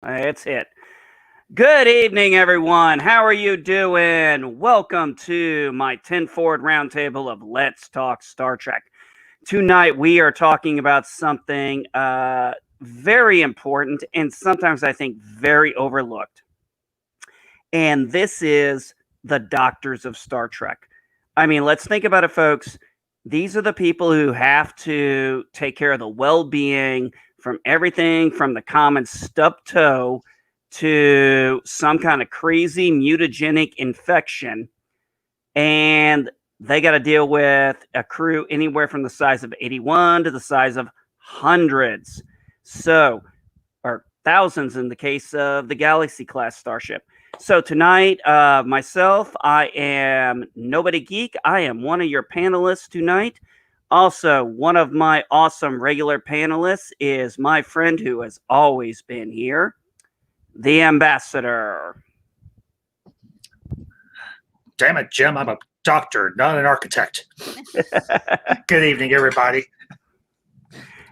It's hit. Good evening, everyone. How are you doing? Welcome to my 10 Forward Roundtable of Let's Talk Star Trek. Tonight, we are talking about something very important and sometimes I think very overlooked. And this is the doctors of Star Trek. I mean, let's think about it, folks. These are the people who have to take care of the well being from everything from the common stub toe to some kind of crazy mutagenic infection. And they got to deal with a crew anywhere from the size of 81 to the size of hundreds. So, or thousands in the case of the Galaxy class starship. So tonight, myself, I am Nobody Geek. I am one of your panelists tonight. Also, one of my awesome regular panelists is my friend who has always been here, the Ambassador. Damn it, Jim, I'm a doctor, not an architect. Good evening, everybody.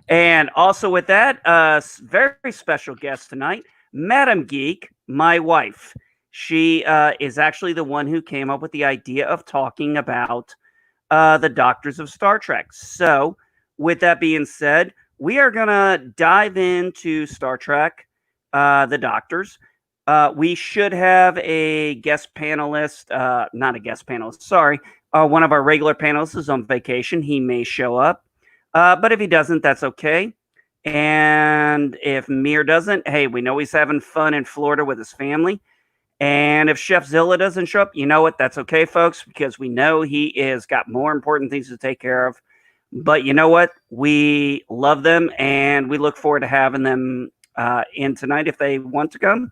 And also with that, very special guest tonight, Madam Geek, my wife. She is actually the one who came up with the idea of talking about the doctors of Star Trek. So, with that being said, we are going to dive into Star Trek, the doctors. We should have a guest panelist, not a guest panelist, sorry. One of our regular panelists is on vacation. He may show up. But if he doesn't, that's okay. And if Mir doesn't, hey, we know he's having fun in Florida with his family. And if Chef Zilla doesn't show up, you know what? That's okay, folks, because we know he is got more important things to take care of. But you know what? We love them, and we look forward to having them in tonight if they want to come.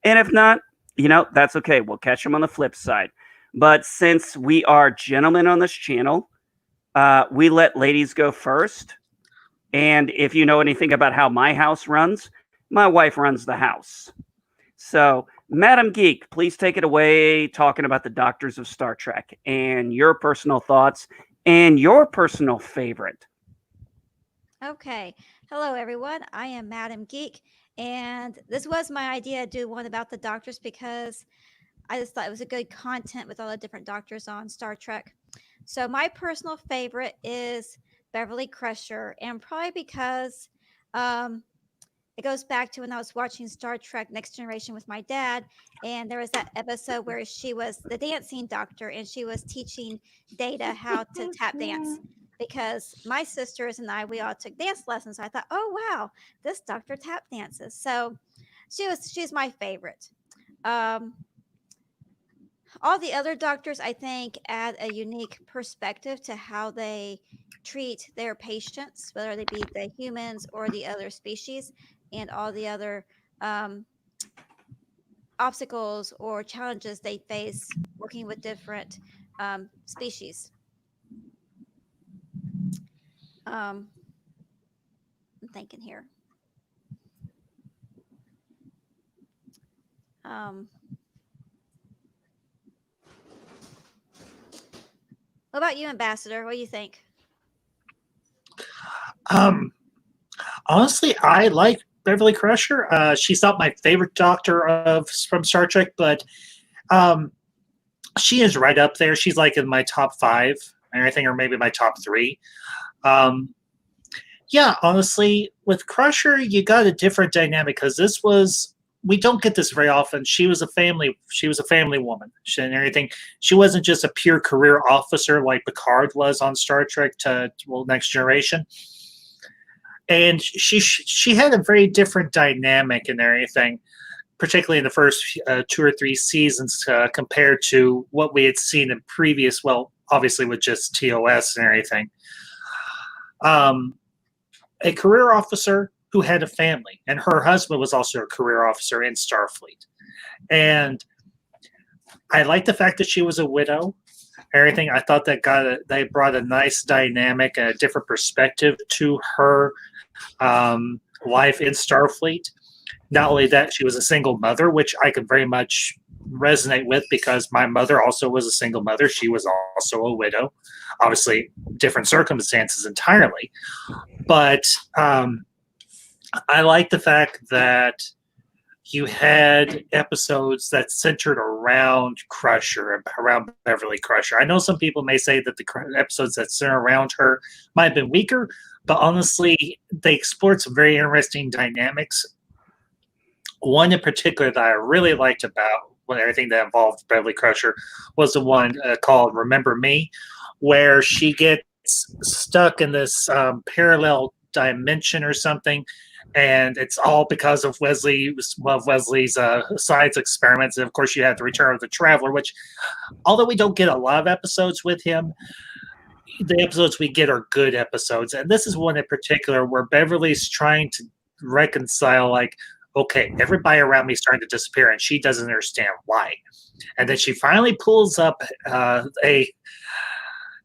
And if not, you know, that's okay. We'll catch them on the flip side. But since we are gentlemen on this channel, we let ladies go first. And if you know anything about how my house runs, my wife runs the house. So, Madam Geek, please take it away talking about the doctors of Star Trek and your personal thoughts and your personal favorite. Okay. Hello, everyone. I am Madam Geek. And this was my idea to do one about the doctors because I just thought it was a good content with all the different doctors on Star Trek. So my personal favorite is Beverly Crusher, and probably because it goes back to when I was watching Star Trek Next Generation with my dad, and there was that episode where she was the dancing doctor, and she was teaching Data how to tap dance. Because my sisters and I, we all took dance lessons. So I thought, oh wow, this doctor tap dances. So she's my favorite. All the other doctors, I think, add a unique perspective to how they treat their patients, whether they be the humans or the other species, and all the other obstacles or challenges they face working with different species. I'm thinking here. What about you, Ambassador? What do you think? Honestly, I like Beverly Crusher. She's not my favorite doctor from Star Trek, but she is right up there. She's like in my top 5 and everything, or maybe my top 3. Yeah, honestly, with Crusher, you got a different dynamic because we don't get this very often. She was a family woman and everything. She wasn't just a pure career officer like Picard was on Star Trek Next Generation. And she had a very different dynamic and everything, particularly in the first 2 or 3 seasons compared to what we had seen in previous, well, obviously with just TOS and everything. A career officer who had a family, and her husband was also a career officer in Starfleet. And I like the fact that she was a widow. Everything, I thought that they brought a nice dynamic and a different perspective to her life in Starfleet. Not only that, she was a single mother, which I could very much resonate with because my mother also was a single mother. She was also a widow. Obviously, different circumstances entirely. But I like the fact that You had episodes that centered around Crusher and around Beverly Crusher. I know some people may say that the episodes that center around her might have been weaker, but honestly, they explored some very interesting dynamics. One in particular that I really liked about everything that involved Beverly Crusher was the one called Remember Me, where she gets stuck in this parallel dimension or something, and it's all because of Wesley's science experiments. And of course, you have the Return of the Traveler, which, although we don't get a lot of episodes with him, the episodes we get are good episodes. And this is one in particular where Beverly's trying to reconcile, like, okay, everybody around me is starting to disappear, and she doesn't understand why. And then she finally pulls up a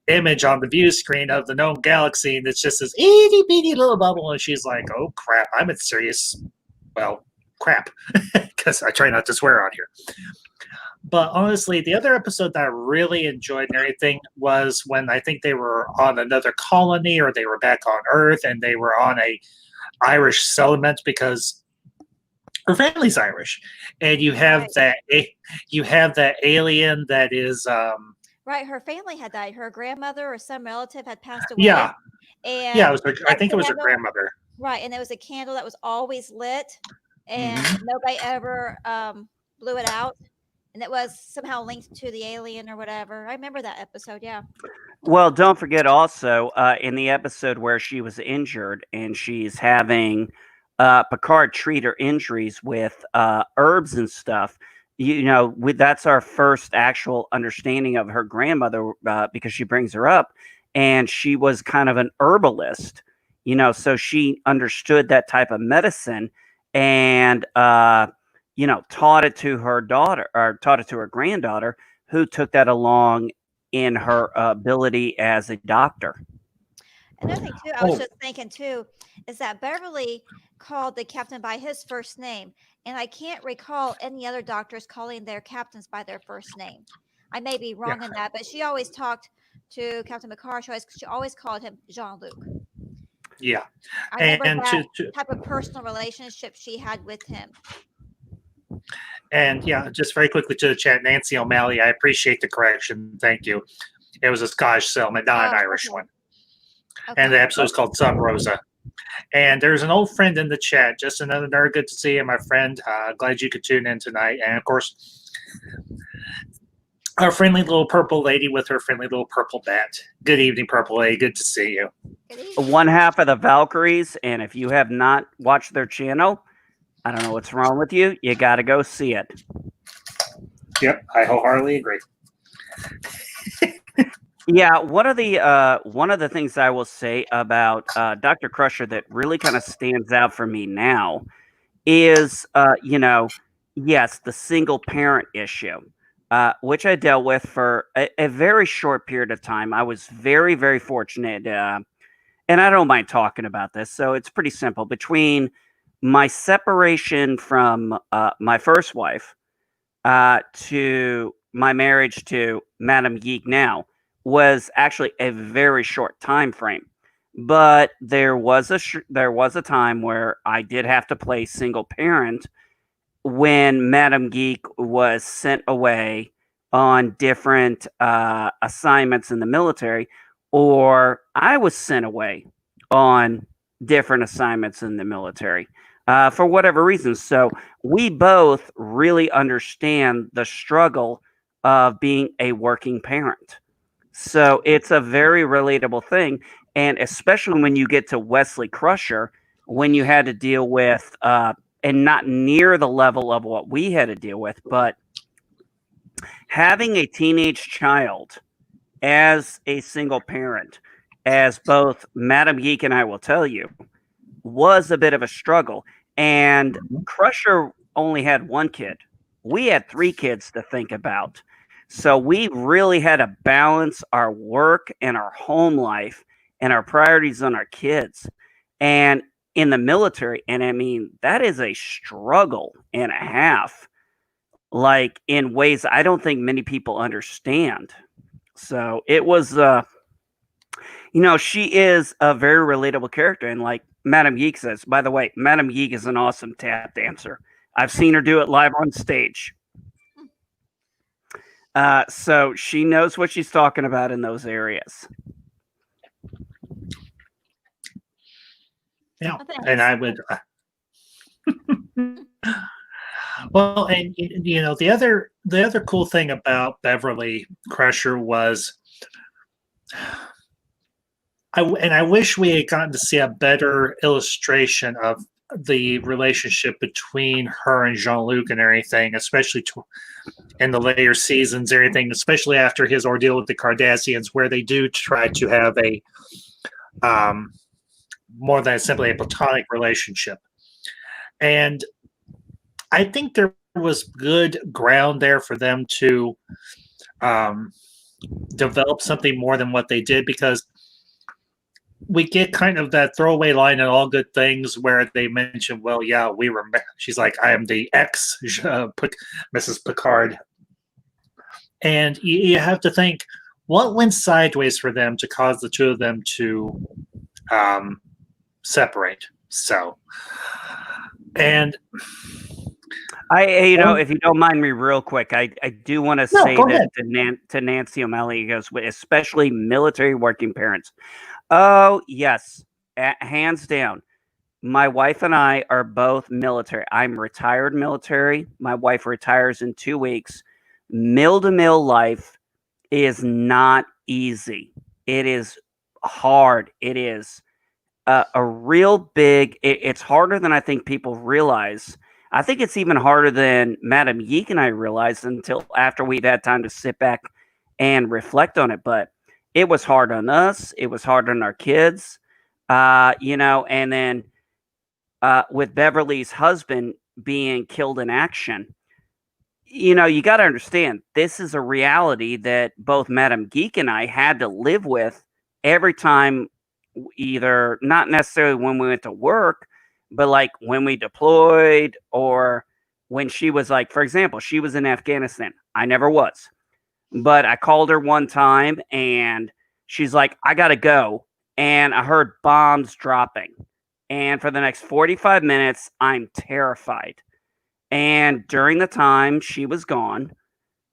image on the view screen of the known galaxy, and it's just this itty bitty little bubble, and she's like, oh crap, I'm in serious, well, crap, because I try not to swear on here. But honestly, the other episode that I really enjoyed and everything was when I think they were on another colony, or they were back on Earth, and they were on a Irish settlement because her family's Irish, and you have that alien that is right. Her family had died. Her grandmother or some relative had passed away. Yeah, and yeah. I think it was her candle- grandmother. Right, and there was a candle that was always lit, and Mhm. nobody ever blew it out, and it was somehow linked to the alien or whatever. I remember that episode. Yeah. Well, don't forget also in the episode where she was injured and she's having Picard treat her injuries with herbs and stuff. That's our first actual understanding of her grandmother because she brings her up, and she was kind of an herbalist. So she understood that type of medicine and taught it to her daughter, or taught it to her granddaughter, who took that along in her ability as a doctor. Another thing too, I was just thinking too, is that Beverly called the captain by his first name, and I can't recall any other doctors calling their captains by their first name. I may be wrong in that, but she always talked to Captain Picard. She always called him Jean-Luc. Yeah, I remember that type of personal relationship she had with him. And yeah, just very quickly to the chat, Nancy O'Malley, I appreciate the correction. Thank you. It was a Scottish settlement, not an Irish one. Okay. And the episode is called Sub Rosa. And there's an old friend in the chat. Just another nerd. Good to see you, my friend. Glad you could tune in tonight. And of course, our friendly little purple lady with her friendly little purple bat. Good evening, purple lady. Good to see you. One half of the Valkyries, and if you have not watched their channel, I don't know what's wrong with you. You got to go see it. Yep, I wholeheartedly agree. Yeah, one of the things I will say about Dr. Crusher that really kind of stands out for me now is, yes, the single parent issue, which I dealt with for a very short period of time. I was very, very fortunate, and I don't mind talking about this. So it's pretty simple. Between my separation from my first wife to my marriage to Madam Geek now was actually a very short time frame. But there was a time where I did have to play single parent when Madam Geek was sent away on different assignments in the military, or I was sent away on different assignments in the military for whatever reason. So we both really understand the struggle of being a working parent. So it's a very relatable thing. And especially when you get to Wesley Crusher, when you had to deal with, and not near the level of what we had to deal with, but having a teenage child as a single parent, as both Madam Geek and I will tell you, was a bit of a struggle. And Crusher only had one kid. We had 3 kids to think about. So we really had to balance our work and our home life and our priorities on our kids. And in the military, and I mean, that is a struggle and a half, like in ways I don't think many people understand. So it was, she is a very relatable character. And like Madam Geek says, by the way, Madam Geek is an awesome tap dancer. I've seen her do it live on stage. So she knows what she's talking about in those areas. Yeah, Oh, thanks. and I would. Well, and the other cool thing about Beverly Crusher was, I wish we had gotten to see a better illustration of the relationship between her and Jean-Luc and everything, especially in the later seasons, everything, especially after his ordeal with the Cardassians, where they do try to have a more than simply a platonic relationship. And I think there was good ground there for them to develop something more than what they did, because we get kind of that throwaway line in All Good Things where they mention, well, yeah, we were. She's like, I am the ex Mrs. Picard. And you have to think, what went sideways for them to cause the two of them to separate? So, and if you don't mind me real quick, I do want to say that to Nancy O'Malley, goes, especially military working parents. Oh, yes, hands down. My wife and I are both military. I'm retired military. My wife retires in 2 weeks. Mill-to-mill life is not easy. It is hard. It is a real big, it's harder than I think people realize. I think it's even harder than Madam Yeek and I realized until after we've had time to sit back and reflect on it. But it was hard on us. It was hard on our kids, and then with Beverly's husband being killed in action, you got to understand, this is a reality that both Madam Geek and I had to live with every time, either not necessarily when we went to work, but like when we deployed, or when she was like, for example, she was in Afghanistan. I never was. But I called her one time and she's like, I got to go. And I heard bombs dropping. And for the next 45 minutes, I'm terrified. And during the time she was gone,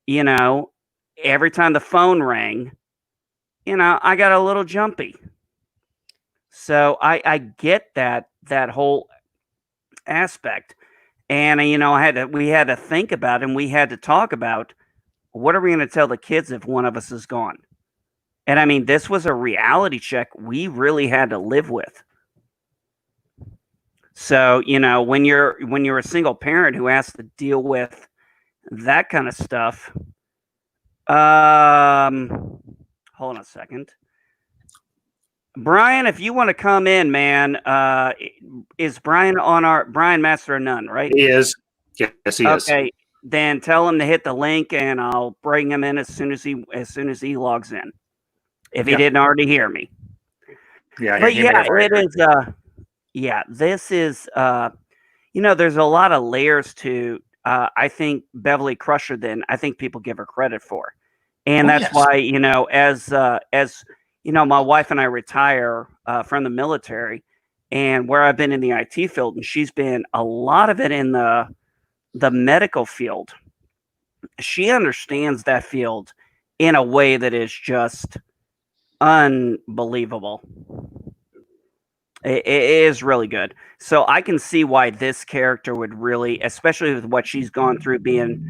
every time the phone rang, I got a little jumpy. So I get that whole aspect. And, we had to think about it, and we had to talk about, what are we going to tell the kids if one of us is gone? And I mean, this was a reality check we really had to live with. So, when you're a single parent who has to deal with that kind of stuff, hold on a second. Brian, if you want to come in, man, is Brian on Brian Master of None, right? He is. Yes, he is. Okay, then tell him to hit the link, and I'll bring him in as soon as he logs in. If he didn't already hear me. Yeah, but it is. This is. There's a lot of layers to. I think Beverly Crusher. Then I think people give her credit for, and that's why as my wife and I retire from the military, and where I've been in the IT field, and she's been a lot of it in the medical field. She understands that field in a way that is just unbelievable. It is really good. So I can see why this character would really, especially with what she's gone through, being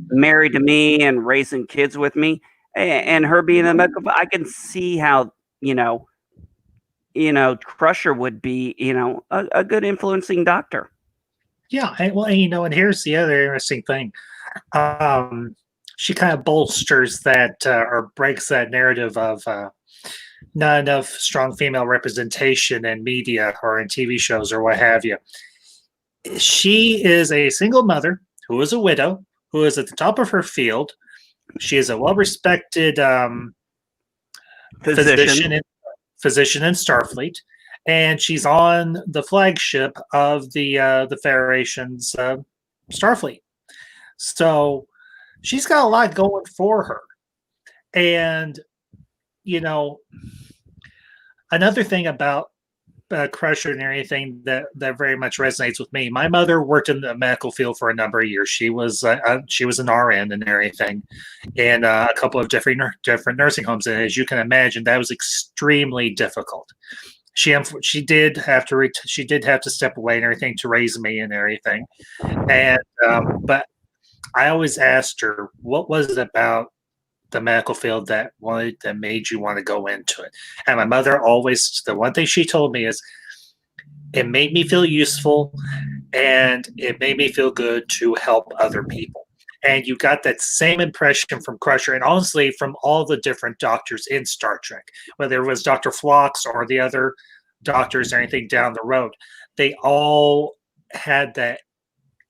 married to me and raising kids with me, and her being a medical, I can see how, Crusher would be, a good influencing doctor. Yeah, and here's the other interesting thing. She kind of bolsters that or breaks that narrative of not enough strong female representation in media or in TV shows or what have you. She is a single mother who is a widow, who is at the top of her field. She is a well-respected physician in Starfleet, and she's on the flagship of the Federation's Starfleet. So she's got a lot going for her. And, another thing about Crusher and everything that very much resonates with me. My mother worked in the medical field for a number of years. She was an RN and everything, in a couple of different nursing homes. And as you can imagine, that was extremely difficult. She did have to step away and everything to raise me and everything. And but I always asked her, what was it about the medical field that made you want to go into it? And my mother always, the one thing she told me is, it made me feel useful and it made me feel good to help other people. And you got that same impression from Crusher, and honestly from all the different doctors in Star Trek, whether it was Dr. Phlox or the other doctors or anything down the road. They all had that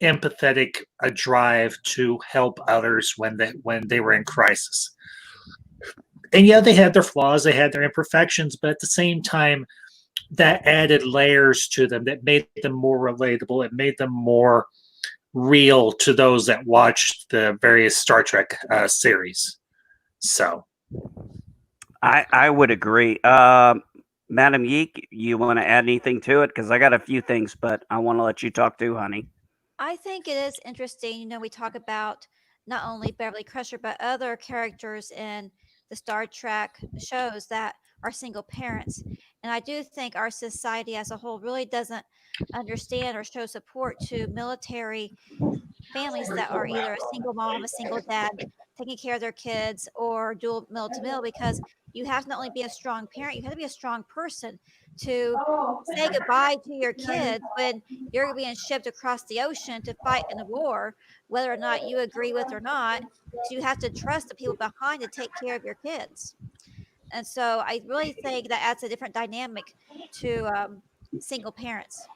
empathetic drive to help others when they were in crisis. And yeah, they had their flaws, they had their imperfections, but at the same time, that added layers to them that made them more relatable. It made them more real to those that watched the various Star Trek series. So, I would agree. Madam Yeek, you want to add anything to it? Because I got a few things, but I want to let you talk too, honey. I think it is interesting. You know, we talk about not only Beverly Crusher, but other characters in the Star Trek shows that are single parents. And I do think our society as a whole really doesn't understand or show support to military families that are either a single mom, a single dad, taking care of their kids, or dual mill to mill, because you have to not only be a strong parent, you have to be a strong person to say goodbye to your kids when you're being shipped across the ocean to fight in a war, whether or not you agree with or not. So you have to trust the people behind to take care of your kids. And so I really think that adds a different dynamic to single parents.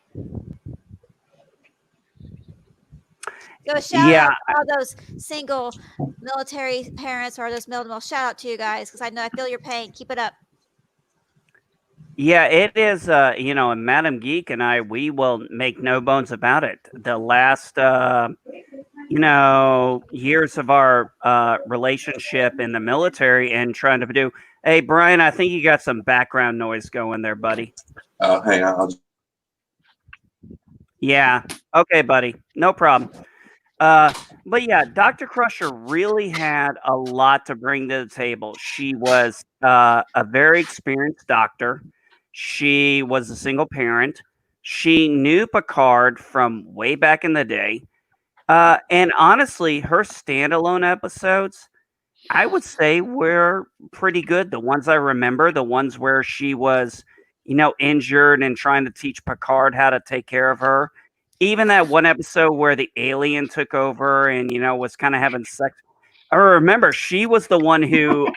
So a shout out to all those single military parents or those mill-to-mill. Shout out to you guys, because I know I feel your pain. Keep it up. Yeah, it is. And Madam Geek and I, we will make no bones about it. The last, years of our relationship in the military and trying to do. Hey, Brian, I think you got some background noise going there, buddy. Hang on. Yeah. Okay, buddy. No problem. But yeah, Dr. Crusher really had a lot to bring to the table. She was a very experienced doctor. She was a single parent. She knew Picard from way back in the day. And honestly, her standalone episodes, I would say, were pretty good. The ones I remember, the ones where she was, injured and trying to teach Picard how to take care of her. Even that one episode where the alien took over and, was kind of having sex. I remember she was the one who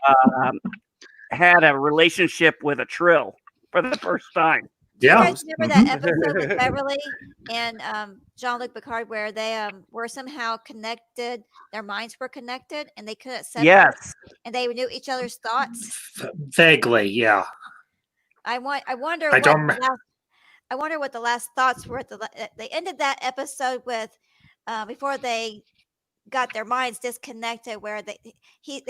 had a relationship with a Trill for the first time. yeah. You guys remember that episode with Beverly and Jean-Luc Picard where they were somehow connected, their minds were connected, and they couldn't separate, Yes. and they knew each other's thoughts? Vaguely, yeah. I wonder what the last thoughts were. They ended that episode with before they got their minds disconnected, where they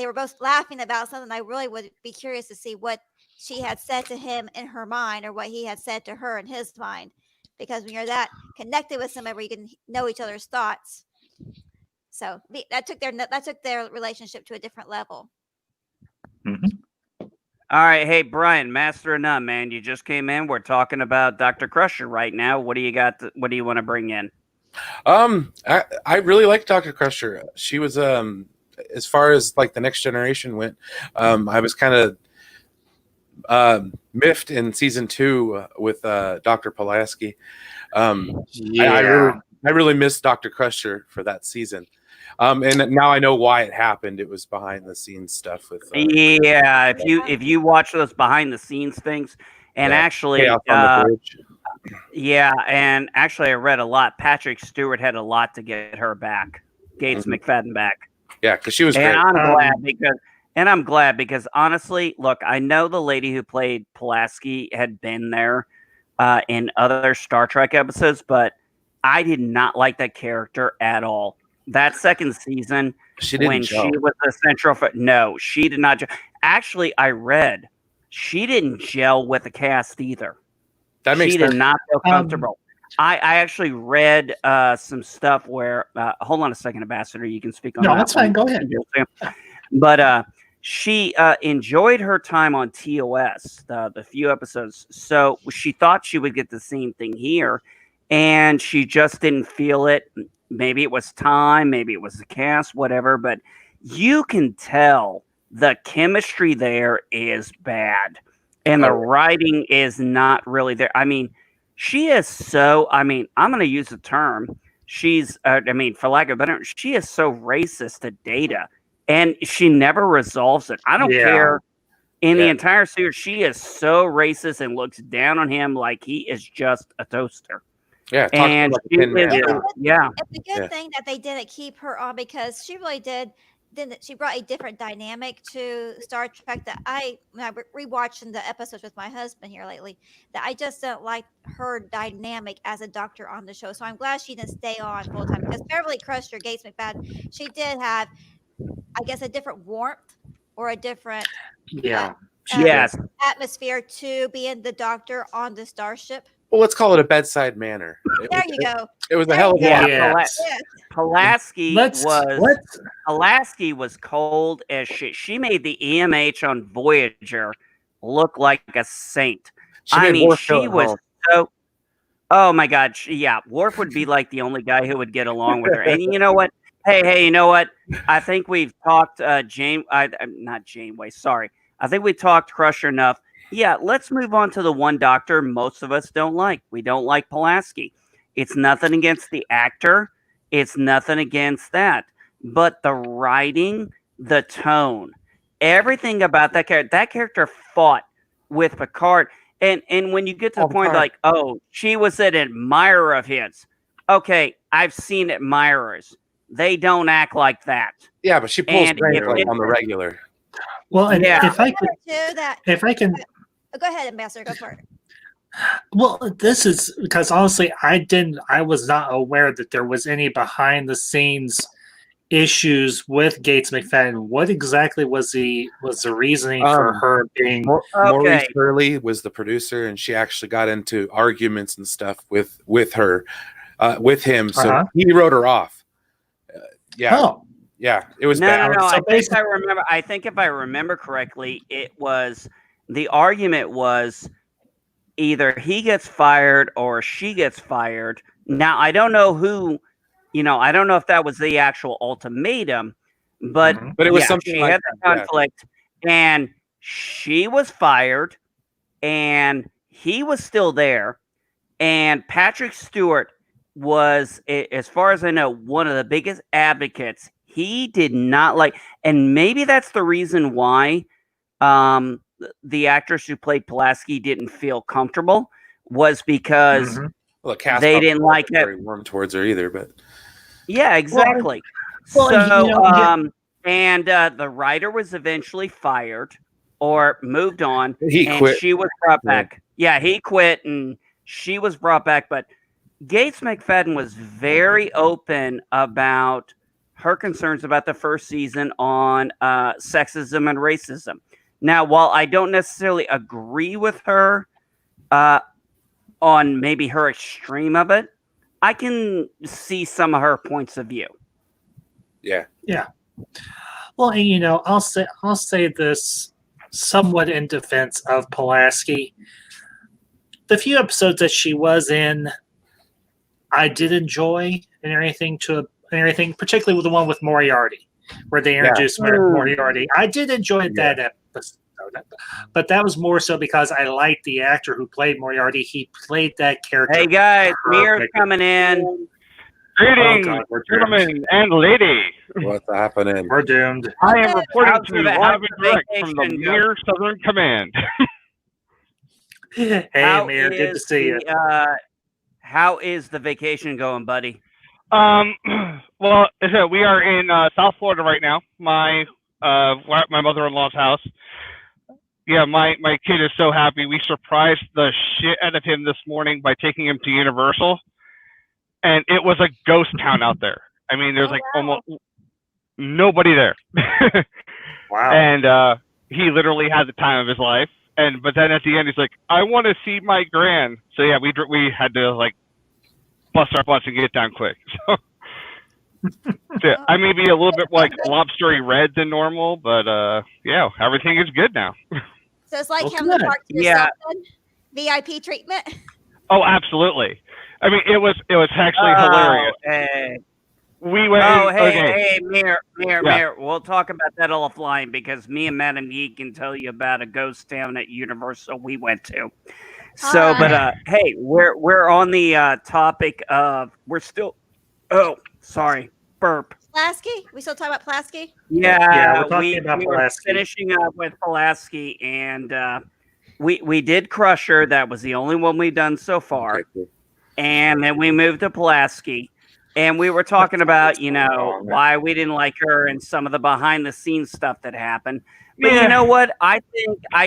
were both laughing about something. I really would be curious to see what she had said to him in her mind, or what he had said to her in his mind, because when you're that connected with somebody where you can know each other's thoughts, so that took their relationship to a different level. Mm-hmm. All right, hey Brian, Master of None, man, you just came in. We're talking about Dr. Crusher right now. What do you got? What do you want to bring in? I really like Dr. Crusher. She was as far as like the Next Generation went, I was kind of miffed in season 2 with Dr. Pulaski. I really missed Dr. Crusher for that season. And now I know why it happened. It was behind the scenes stuff with. If you watch those behind the scenes things, and actually, and actually, I read a lot. Patrick Stewart had a lot to get her back, Gates McFadden back. Yeah, because she was great. And I'm glad because honestly, look, I know the lady who played Pulaski had been there in other Star Trek episodes, but I did not like that character at all. That second season, she was the central. No, she did not. Actually, I read she didn't gel with the cast either. That makes she sense. did not feel comfortable. I actually read some stuff where hold on a second, Ambassador, you can speak on No, that that's one. fine. Go ahead. But she enjoyed her time on TOS, the few episodes. So she thought she would get the same thing here, and she just didn't feel it. Maybe it was time, maybe it was the cast, whatever. But you can tell the chemistry there is bad, and the writing is not really there. I mean, she is so. I mean, I'm going to use the term. She's. I mean, for lack of a better, she is so racist to Data. And she never resolves it. I don't care. In the entire series, she is so racist and looks down on him like he is just a toaster. Yeah, and like she is, yeah. It's a good thing that they didn't keep her on because she really did. Then she brought a different dynamic to Star Trek that when I rewatching the episodes with my husband here lately, that I just don't like her dynamic as a doctor on the show. So I'm glad she didn't stay on full time because Beverly Crusher, Gates McFadden, she did have, I guess, a different warmth or a different atmosphere to being the doctor on the starship. Well, let's call it a bedside manner. There you go. It was a hell of a lot. Pulaski was cold as shit. She made the EMH on Voyager look like a saint. She was so. Oh my God! Worf would be like the only guy who would get along with her. And you know what? Hey, you know what? I think we've talked not Janeway. Sorry, I think we talked Crusher enough. Yeah, let's move on to the one doctor most of us don't like. We don't like Pulaski. It's nothing against the actor. It's nothing against that. But the writing, the tone, everything about that character fought with Picard. And when you get to the point like, oh, she was an admirer of his. Okay, I've seen admirers. They don't act like that. Yeah, but she pulls on the regular. Well, and if I can, go ahead, Ambassador. Go for it. Well, this is because honestly, I was not aware that there was any behind the scenes issues with Gates McFadden. What exactly was the reasoning for her being? Maurice Hurley was the producer, and she actually got into arguments and stuff with him. So he wrote her off. It was bad. No. I think if I remember correctly, it was the argument was either he gets fired or she gets fired. Now I don't know who, I don't know if that was the actual ultimatum, but it was something she like had the conflict, and she was fired, and he was still there, and Patrick Stewart was, as far as I know, one of the biggest advocates. He did not like, and maybe that's the reason why the actress who played Pulaski didn't feel comfortable, was because the cast they didn't like it. Very warm towards her either, but yeah, exactly. And the writer was eventually fired or moved on. He quit. She was brought back. Yeah, he quit, and she was brought back. But Gates McFadden was very open about her concerns about the first season on sexism and racism. Now, while I don't necessarily agree with her on maybe her extreme of it, I can see some of her points of view. Yeah. Well, and I'll say this somewhat in defense of Pulaski. The few episodes that she was in, I did enjoy, and everything, particularly with the one with Moriarty, where they introduced Moriarty. I did enjoy that episode, but that was more so because I liked the actor who played Moriarty. He played that character. Hey guys, Mir's coming in. Greetings, gentlemen and lady. What's happening? We're doomed. I am reporting to you live and direct from the Mir Southern Command. Hey, Mir, good to see you. How is the vacation going, buddy? Well, as I said, we are in South Florida right now. My mother-in-law's house. Yeah, my kid is so happy. We surprised the shit out of him this morning by taking him to Universal, and it was a ghost town out there. I mean, there's almost nobody there. Wow. And he literally had the time of his life. but then at the end he's like, I want to see my gran. So yeah, we had to like bust our butts and get down quick. So I may be a little bit like lobstery red than normal, but yeah, everything is good now. So it's like Well, having the good. park to yourself then? VIP treatment? Oh, absolutely. I mean, it was actually hilarious. Hey. We went. Hey, Mayor, Yeah. Mayor. We'll talk about that offline because me and Madam Geek can tell you about a ghost town at Universal we went to. So, Alright. but hey, we're on the topic of we're still. Oh, sorry, burp. Pulaski? We still talking about Pulaski? Yeah, we're talking about we were Pulaski. finishing up with Pulaski, and we did Crusher. That was the only one we've done so far, Okay, cool. and then we moved to Pulaski, and we were talking about why we didn't like her and some of the behind the scenes stuff that happened. But you know what? I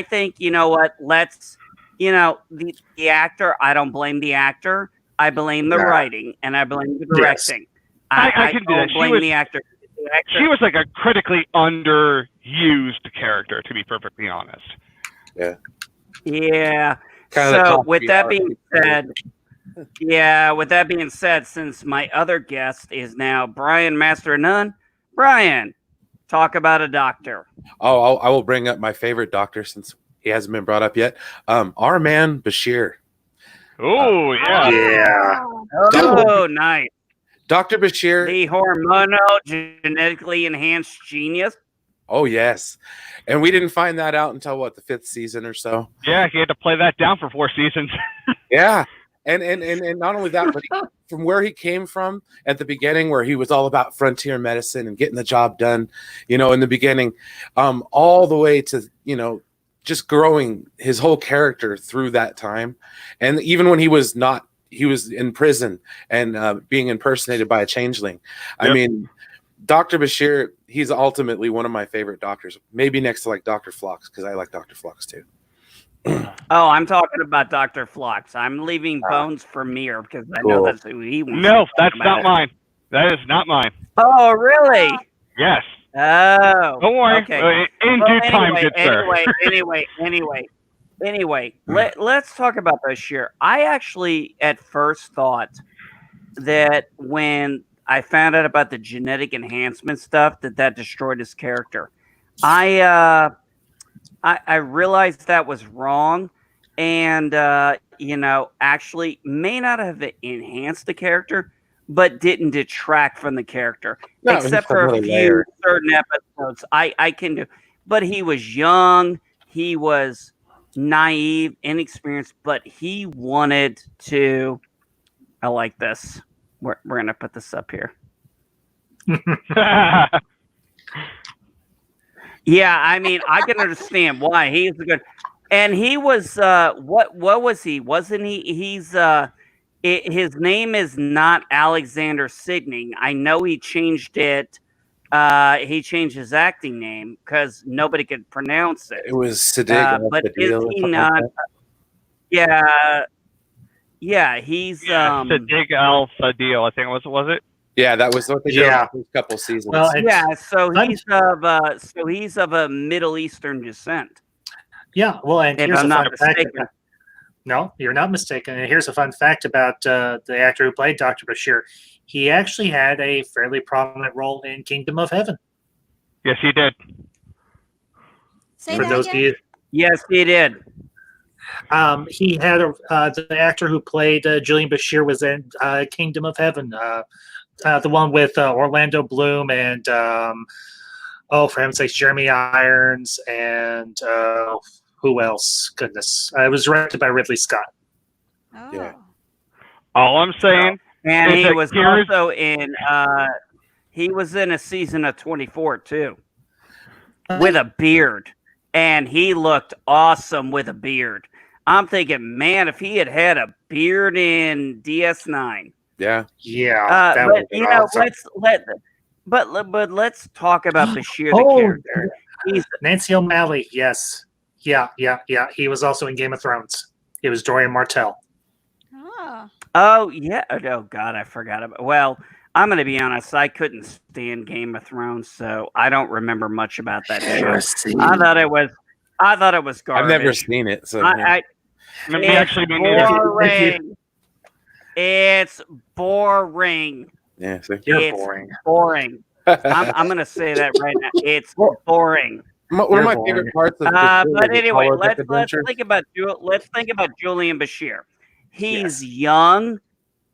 think you know what? Let's the actor. I don't blame the actor. I blame the writing and I blame the directing. I can do that. don't blame the actor. The actor. She was like a critically underused character, to be perfectly honest. Yeah. Kinda the So top with three that are. being said, since my other guest is now Brian Master of None, Brian, talk about a doctor. Oh, I will bring up my favorite doctor since he hasn't been brought up yet. Our man Bashir. Oh yeah. Yeah. Oh, nice. Dr. Bashir. The hormonal, genetically enhanced genius. Oh, yes. And we didn't find that out until, what, the 5th season or so? Yeah, he had to play that down for 4 seasons. Yeah. And not only that, but from where he came from at the beginning, where he was all about frontier medicine and getting the job done, in the beginning, all the way to, just growing his whole character through that time. And even when he was in prison and being impersonated by a changeling. Yep. I mean, Dr. Bashir, he's ultimately one of my favorite doctors, maybe next to like Dr. Phlox, because I like Dr. Phlox too. Oh, I'm talking about Dr. Phlox. I'm leaving Bones for Mir because I know that's who he wants. No, that's not mine. That is not mine. Oh, really? Yes. Oh. Don't worry. Okay. In due time, good sir. Anyway, let's talk about Bashir. I actually at first thought that when I found out about the genetic enhancement stuff that destroyed his character. I realized that was wrong, and actually may not have enhanced the character, but didn't detract from the character, except for a few certain episodes. I can do, but he was young, he was naive, inexperienced, but he wanted to. I like this. We're gonna put this up here. Yeah, I mean, I can understand why he's a good, and he was what was he? Wasn't he? He's his name is not Alexander Sidney. I know he changed it. He changed his acting name because nobody could pronounce it. It was Sadiq, but is he not? Yeah, he's Sadiq Al Fadil, I think was it? Yeah, that was what they did the first couple seasons. Well, so he's of a Middle Eastern descent. Yeah, well, and if here's I'm a not fun fact. mistaken. No, you're not mistaken. And here's a fun fact about the actor who played Dr. Bashir. He actually had a fairly prominent role in Kingdom of Heaven. Yes, he did. Say For that those of again? you, Yes, he did. he had the actor who played Julian Bashir was in Kingdom of Heaven, the one with Orlando Bloom and for heaven's sakes, Jeremy Irons and who else? Goodness, it was directed by Ridley Scott. Oh. Yeah. All I'm saying, And is he that was here's- also in. He was in a season of 24 too, with a beard, and he looked awesome with a beard. I'm thinking, man, if he had a beard in DS9. Yeah. Yeah, that but would've been awesome. let's talk about Bashir the Oh, character. He's Nancy O'Malley, yes. Yeah. He was also in Game of Thrones. He was Dorian Martell. Oh. oh god, I forgot about. Well, I'm going to be honest. I couldn't stand Game of Thrones, so I don't remember much about that show. I thought it was. I thought it was garbage. I've never seen it, so I Me it's actually, me neither. boring. It's boring. yeah. So. You're It's boring. boring. I'm gonna say that right now. It's boring. One of my boring. favorite parts of But is anyway, Apollo's let's adventure. think about Julian Bashir. He's young.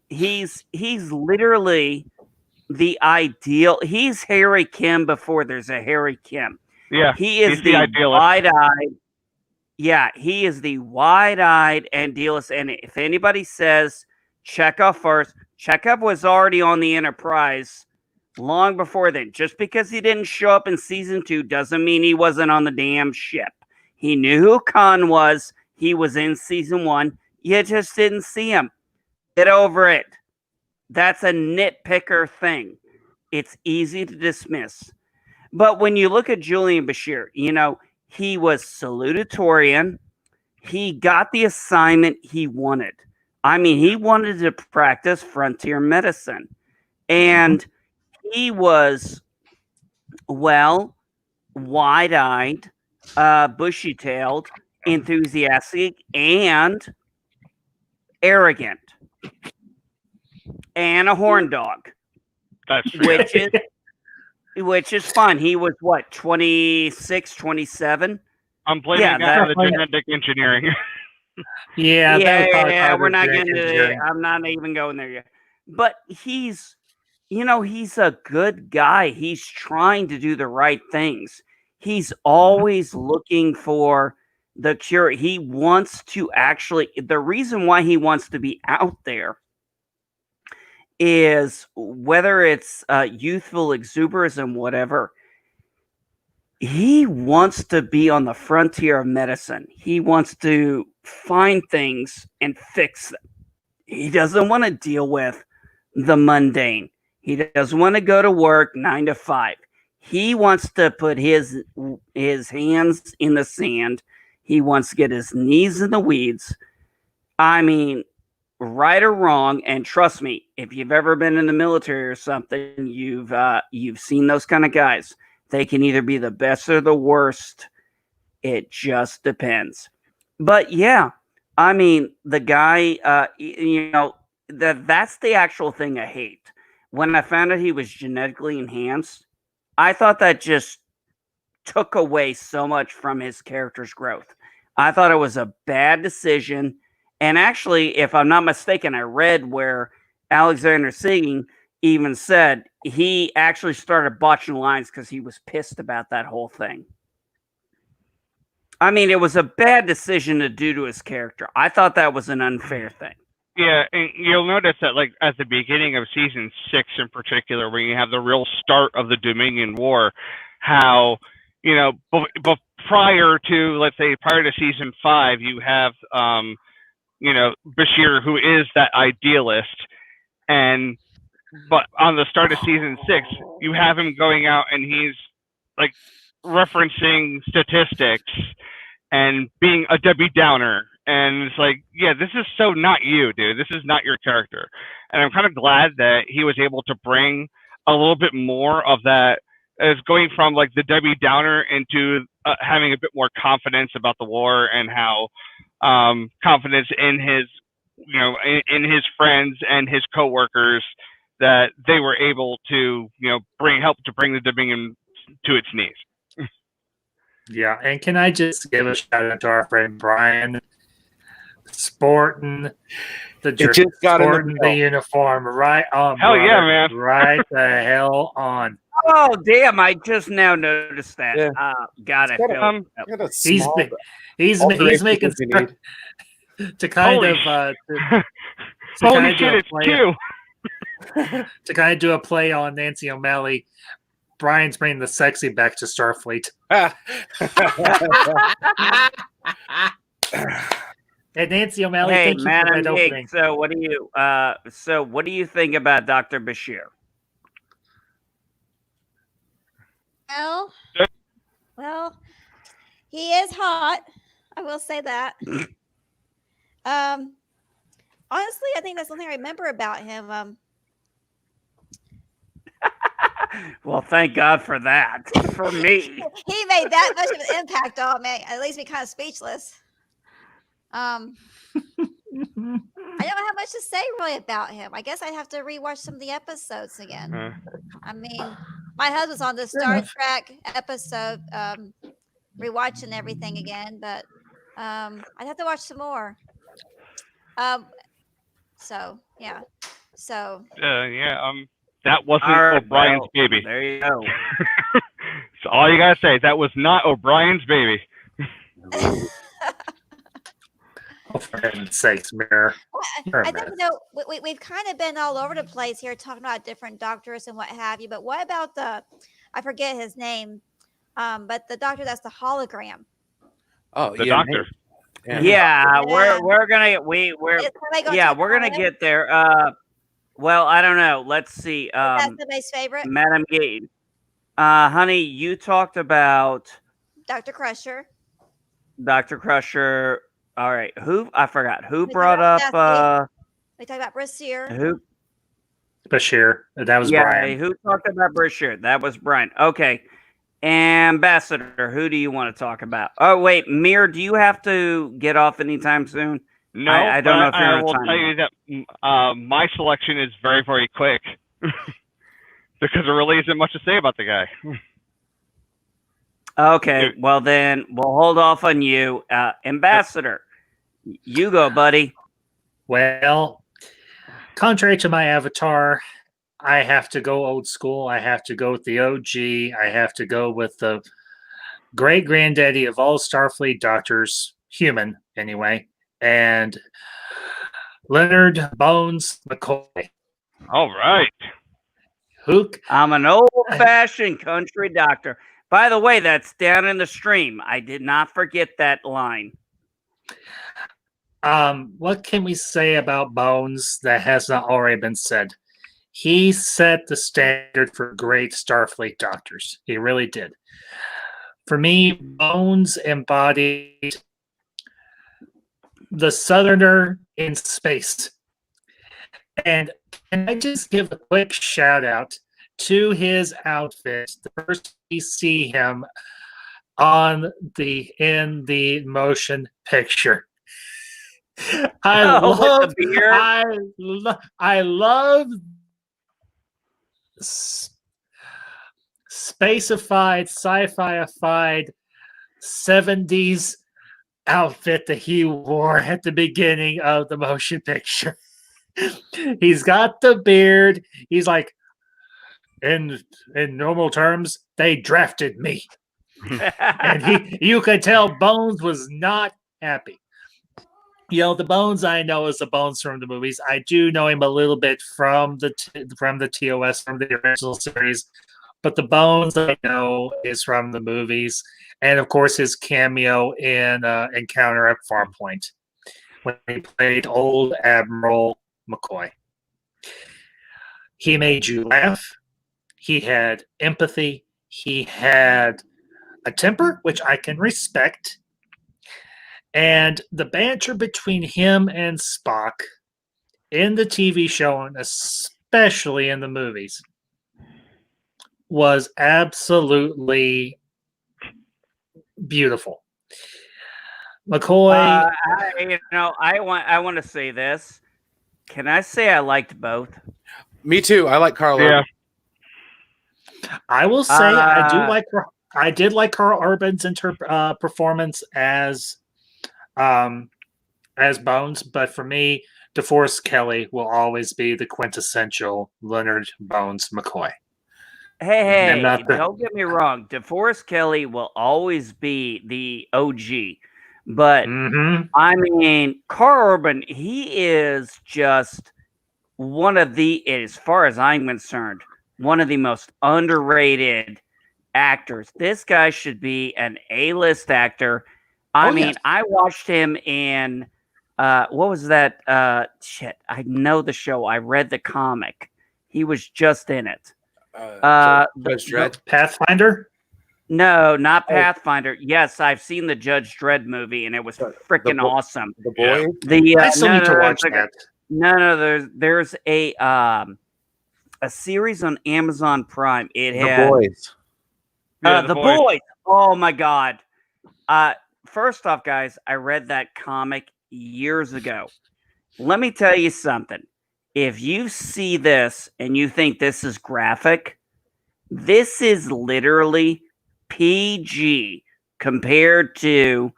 He's literally the ideal. He's Harry Kim before there's a Harry Kim. Yeah, He is he's the idealist. wide-eyed. Yeah, he is the wide-eyed idealist. And if anybody says Chekhov first, Chekhov was already on the Enterprise long before then. Just because he didn't show up in season 2 doesn't mean he wasn't on the damn ship. He knew who Khan was. He was in season 1. You just didn't see him. Get over it. That's a nitpicker thing. It's easy to dismiss. But when you look at Julian Bashir, he was salutatorian. He got the assignment he wanted. I mean, he wanted to practice frontier medicine. And he was, wide-eyed, bushy-tailed, enthusiastic, and arrogant. And a horn dog. That's true. Which is fun. He was 26, 27? I'm blaming that on the that's- genetic engineering. Yeah, that was probably part of we're the not genetic getting to engineering. I'm not even going there yet. But he's a good guy. He's trying to do the right things. He's always looking for the cure. He wants to the reason why he wants to be out there is whether it's youthful exuberance and whatever. He wants to be on the frontier of medicine. He wants to find things and fix them. He doesn't want to deal with the mundane. He doesn't want to go to work 9 to 5. He wants to put his hands in the sand. He wants to get his knees in the weeds. I mean, right or wrong, and trust me, if you've ever been in the military or something, you've seen those kind of guys. They can either be the best or the worst. It just depends. But yeah, I mean, the guy, that's the actual thing I hate. When I found out he was genetically enhanced, I thought that just took away so much from his character's growth. I thought it was a bad decision. And actually, if I'm not mistaken, I read where Alexander Singh even said he actually started botching lines because he was pissed about that whole thing. I mean, it was a bad decision to do to his character. I thought that was an unfair thing. Yeah, and you'll notice that, like, at the beginning of season 6 in particular, when you have the real start of the Dominion War, how, but prior to season 5, you have, Bashir, who is that idealist, but on the start of season 6, you have him going out and he's, like, referencing statistics and being a Debbie Downer. And it's like, yeah, this is so not you, dude. This is not your character. And I'm kind of glad that he was able to bring a little bit more of that, as going from like the Debbie Downer into having a bit more confidence about the war, and how confidence in his, in his friends and his coworkers, that they were able to, help to bring the Dominion to its knees. Yeah, and can I just give a shout out to our friend Brian, sporting the uniform right on. Hell brother. yeah, man! Right the hell on. Oh damn! I just now noticed that. Yeah. God, I feel he's making to kind of holy shit, it's two. To kind of do a play on Nancy O'Malley. Brian's bringing the sexy back to Starfleet. And Nancy O'Malley, hey, thank you for that opening. Nick, so what do you think about Dr. Bashir? Well, he is hot. I will say that. Honestly, I think that's something I remember about him. Well, thank God for that. For me. He made that much of an impact on me. It leaves me kind of speechless. I don't have much to say really about him. I guess I'd have to rewatch some of the episodes again. I mean, my husband's on the Star Trek episode, rewatching everything again, but I'd have to watch some more. So yeah. So that wasn't All right, O'Brien's well, baby. There you go. So all you gotta say is that was not O'Brien's baby. Oh, for heaven's sakes, Mirror. I think we've kind of been all over the place here talking about different doctors and what have you. But what about I forget his name, but the doctor that's the hologram. Oh, The yeah, doctor. Yeah, we're gonna get there. Well, I don't know. Let's see. That's somebody's favorite. Madam Gate. Honey, you talked about Dr. Crusher. Dr. Crusher. All right. I forgot. Who We brought talked up We talked about Bashir. who? Bashir. That was Brian. Who talked about Bashir? That was Brian. Okay. Ambassador, who do you want to talk about? Oh, wait, Mir, do you have to get off anytime soon? No, I don't know if you're I on will time. tell you that my selection is very, very quick because there really isn't much to say about the guy. Okay, well then we'll hold off on you. Ambassador, you go, buddy. Well, contrary to my avatar, I have to go old school. I have to go with the OG. I have to go with the great granddaddy of all Starfleet doctors, human anyway, and Leonard Bones McCoy. All right. I'm an old-fashioned country doctor. By the way, that's down in the stream. I did not forget that line. What can we say about Bones that has not already been said? He set the standard for great Starfleet doctors. He really did. For me, Bones embodied the Southerner in space. And can I just give a quick shout out to his outfit the first we see him in the motion picture? I love spacified, sci-fi-ified 70s outfit that he wore at the beginning of the motion picture. He's got the beard. He's like, in normal terms, they drafted me. And you could tell Bones was not happy. You know, the Bones I know is the Bones from the movies. I do know him a little bit from the TOS, from the original series, but the Bones I know is from the movies, and of course his cameo in Encounter at Farpoint when he played old Admiral McCoy. He made you laugh. He had empathy. He had a temper, which I can respect. And the banter between him and Spock in the TV show, and especially in the movies, was absolutely beautiful. McCoy, I want to say this. Can I say I liked both? Me too. I like Carl. Yeah. I will say I did like Carl Urban's performance as Bones, but for me, DeForest Kelley will always be the quintessential Leonard Bones McCoy. Hey, don't get me wrong. DeForest Kelley will always be the OG. But, I mean, Carl Urban, he is just one of the, as far as I'm concerned, one of the most underrated actors. This guy should be an A-list actor. I mean, I watched him in, what was that? I know the show. I read the comic. He was just in it. Judge Dredd? Pathfinder? No, not Pathfinder. Yes, I've seen the Judge Dredd movie, and it was freaking awesome. The boy? I still need to watch that. No, there's a a series on Amazon Prime. It The had boys. Yeah, the boys. Oh my god. First off, guys, I read that comic years ago. Let me tell you something. If you see this and you think this is graphic, this is literally PG compared to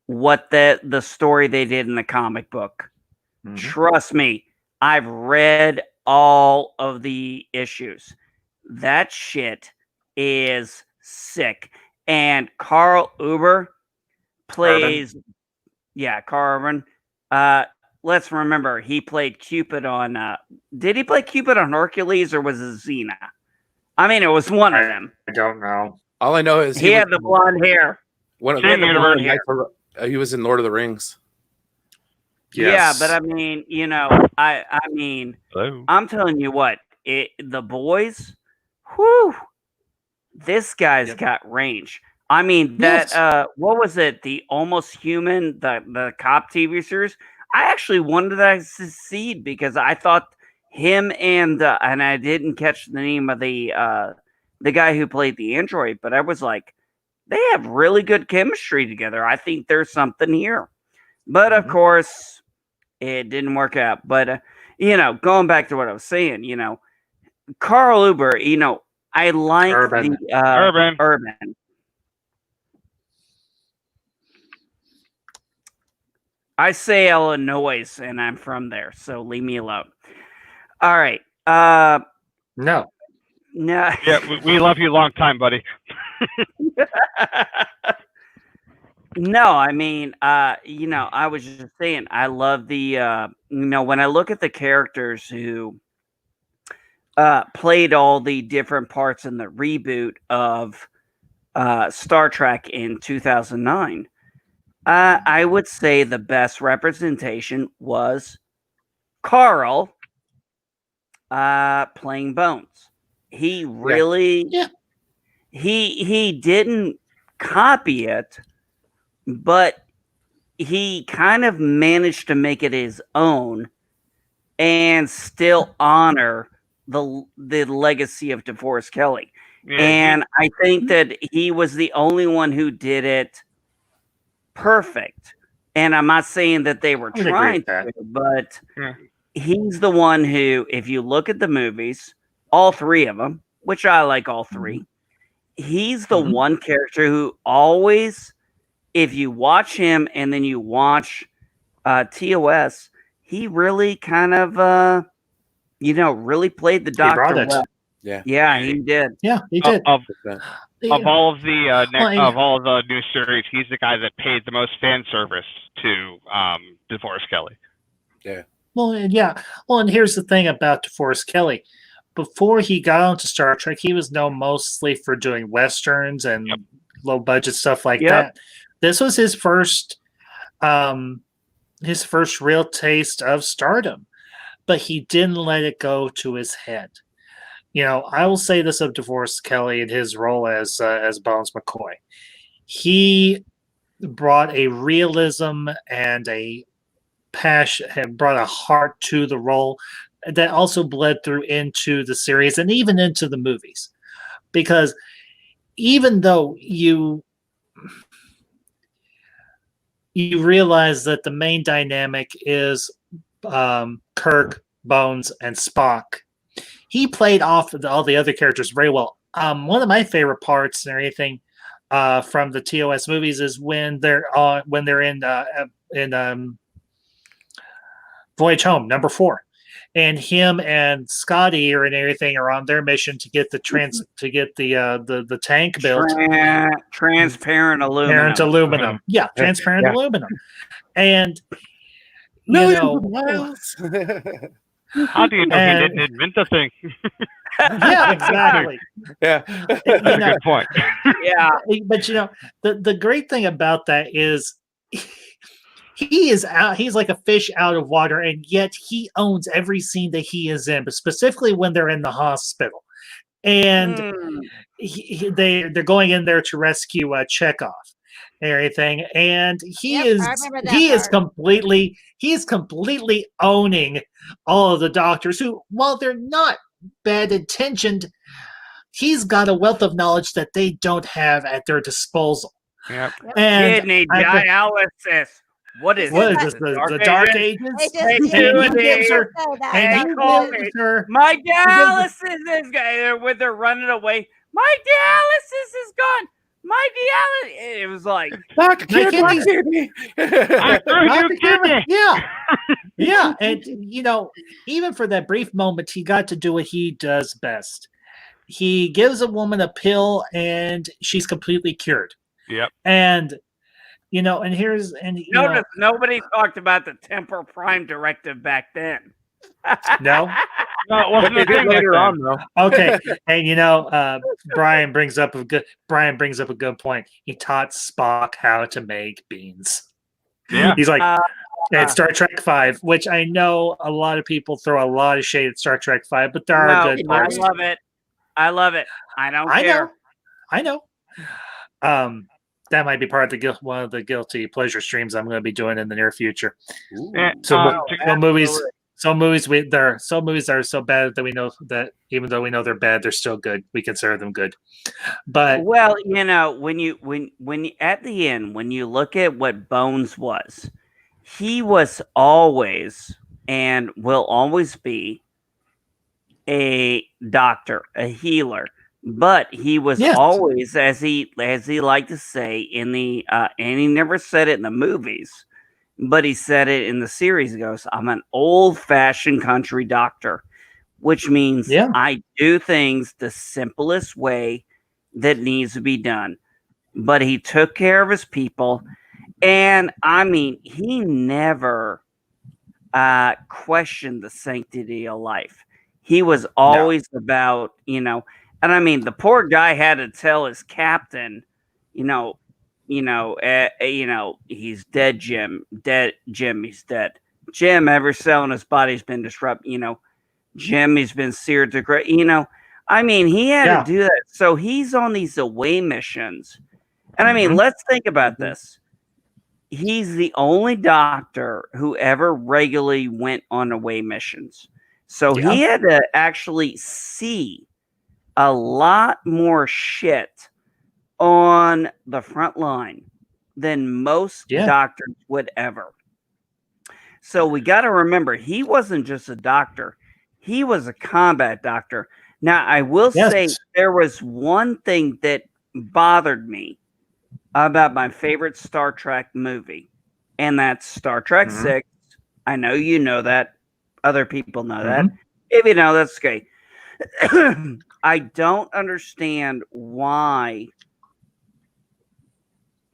what the story they did in the comic book. Mhm. Trust me, I've read all of the issues. That shit is sick. And Carl Uber plays, yeah, Carl Urban. Let's remember he played Cupid on. Did he play Cupid on Hercules or was it Xena? I mean, it was one of them. I don't know. All I know is He had the blonde hair. One of Same the universe. he was in Lord of the Rings. Yeah, Yes. but I mean, I mean, Hello. I'm telling you what, the boys, whew, this guy's Yep. got range. I mean, that Yes. what was it? The Almost Human, the cop TV series. I actually wanted to succeed because I thought him and I didn't catch the name of the guy who played the android, but I was like, they have really good chemistry together. I think there's something here. But of Mhm. course, it didn't work out. But going back to what I was saying, Carl Uber, I like Urban. the Urban. Urban. I say Illinois, and I'm from there, so leave me alone. All right. No. No. Yeah, we love you long time, buddy. No, I mean, I was just saying, I love the, when I look at the characters who played all the different parts in the reboot of Star Trek in 2009, I would say the best representation was Carl playing Bones. He really, Yeah. he didn't copy it, but he kind of managed to make it his own and still honor the legacy of DeForest Kelly. Yeah, And I think that he was the only one who did it perfect. And I'm not saying that they were I would agree trying with that. to, but Yeah. he's the one who, if you look at the movies, all three of them, which I like all three, he's the Mhm. one character who always, if you watch him and then you watch TOS, he really kind of, really played the He brought doctor it. well. Yeah. Yeah, he did. Yeah, he did. of Yeah. all of the Well, of all of the new series, he's the guy that paid the most fan service to DeForest Kelly. Well, yeah. Well, and here's the thing about DeForest Kelly. Before he got onto Star Trek, he was known mostly for doing westerns and Yep. low budget stuff like Yep. that. This was his first real taste of stardom, but he didn't let it go to his head. I will say this of DeForest Kelly and his role as Bones McCoy. He brought a realism and a passion, and brought a heart to the role that also bled through into the series and even into the movies. Because even though you realize that the main dynamic is Kirk, Bones, and Spock, he played off all the other characters very well. One of my favorite parts and everything from the TOS movies is when they're in Voyage Home #4, and him and Scotty and everything are on their mission to get the tank built. Transparent aluminum. Transparent aluminum. Yeah, transparent Yeah. aluminum. And Millions of miles. How do you know he didn't invent the thing? yeah, exactly. Yeah. That's a good point. Yeah. But the great thing about that is he is out. He's like a fish out of water, and yet he owns every scene that he is in, but specifically when they're in the hospital, and they're going in there to rescue Chekhov and everything, and he Yep, is I remember that he is part. completely owning all of the doctors who, while they're not bad intentioned, he's got a wealth of knowledge that they don't have at their disposal. Yep. And Kidney I- dialysis. What is what it? is this? The Dark Ages? They just They they do just it. gives her- say that. And Hey, he call gives me. her My dialysis is gone. When they're running away, my dialysis is gone. My dialysis. It was like, Dr. My Kid, my kidneys- kidney. I threw you Dr. Cameron, kidney. yeah. Yeah. And, even for that brief moment, he got to do what he does best. He gives a woman a pill and she's completely cured. Yep. And, and here's, and, notice nobody talked about the Temper Prime directive back then. No? No, it wasn't They a did thing later back on, then. though. Okay. And, Brian brings up a good point. He taught Spock how to make beans. Yeah. He's like, Uh, and Star Trek 5, which I know a lot of people throw a lot of shade at Star Trek 5, but there are no, good I parts. love it. I love it. I don't I care. know. That might be part of one of the guilty pleasure streams I'm going to be doing in the near future. And, Some movies absolutely. there are some movies that are so bad that we know that even though we know they're bad, they're still good. We consider them good. But Well, when you at the end, when you look at what Bones was, he was always and will always be a doctor, a healer. But he was Yes. always, as he liked to say in the and he never said it in the movies, but he said it in the series. He goes, "I'm an old-fashioned country doctor," which means Yeah. I do things the simplest way that needs to be done. But he took care of his people, and I mean, he never questioned the sanctity of life. He was always about, and I mean, the poor guy had to tell his captain, he's dead, Jim. Dead, Jim. He's dead. Jim, every cell in his body's been disrupted. Jim, he's been seared to great. I mean, he had Yeah. to do that. So he's on these away missions, and I mean, Mhm. let's think about this. He's the only doctor who ever regularly went on away missions. So he had to actually see a lot more shit on the front line than most Yeah. doctors would ever. So we got to remember, he wasn't just a doctor, he was a combat doctor. Now, I will say Yes. there was one thing that bothered me about my favorite Star Trek movie, and that's Star Trek Mhm. 6. I know you know that. Other people know that. Mhm. If you know, that's okay. I don't understand why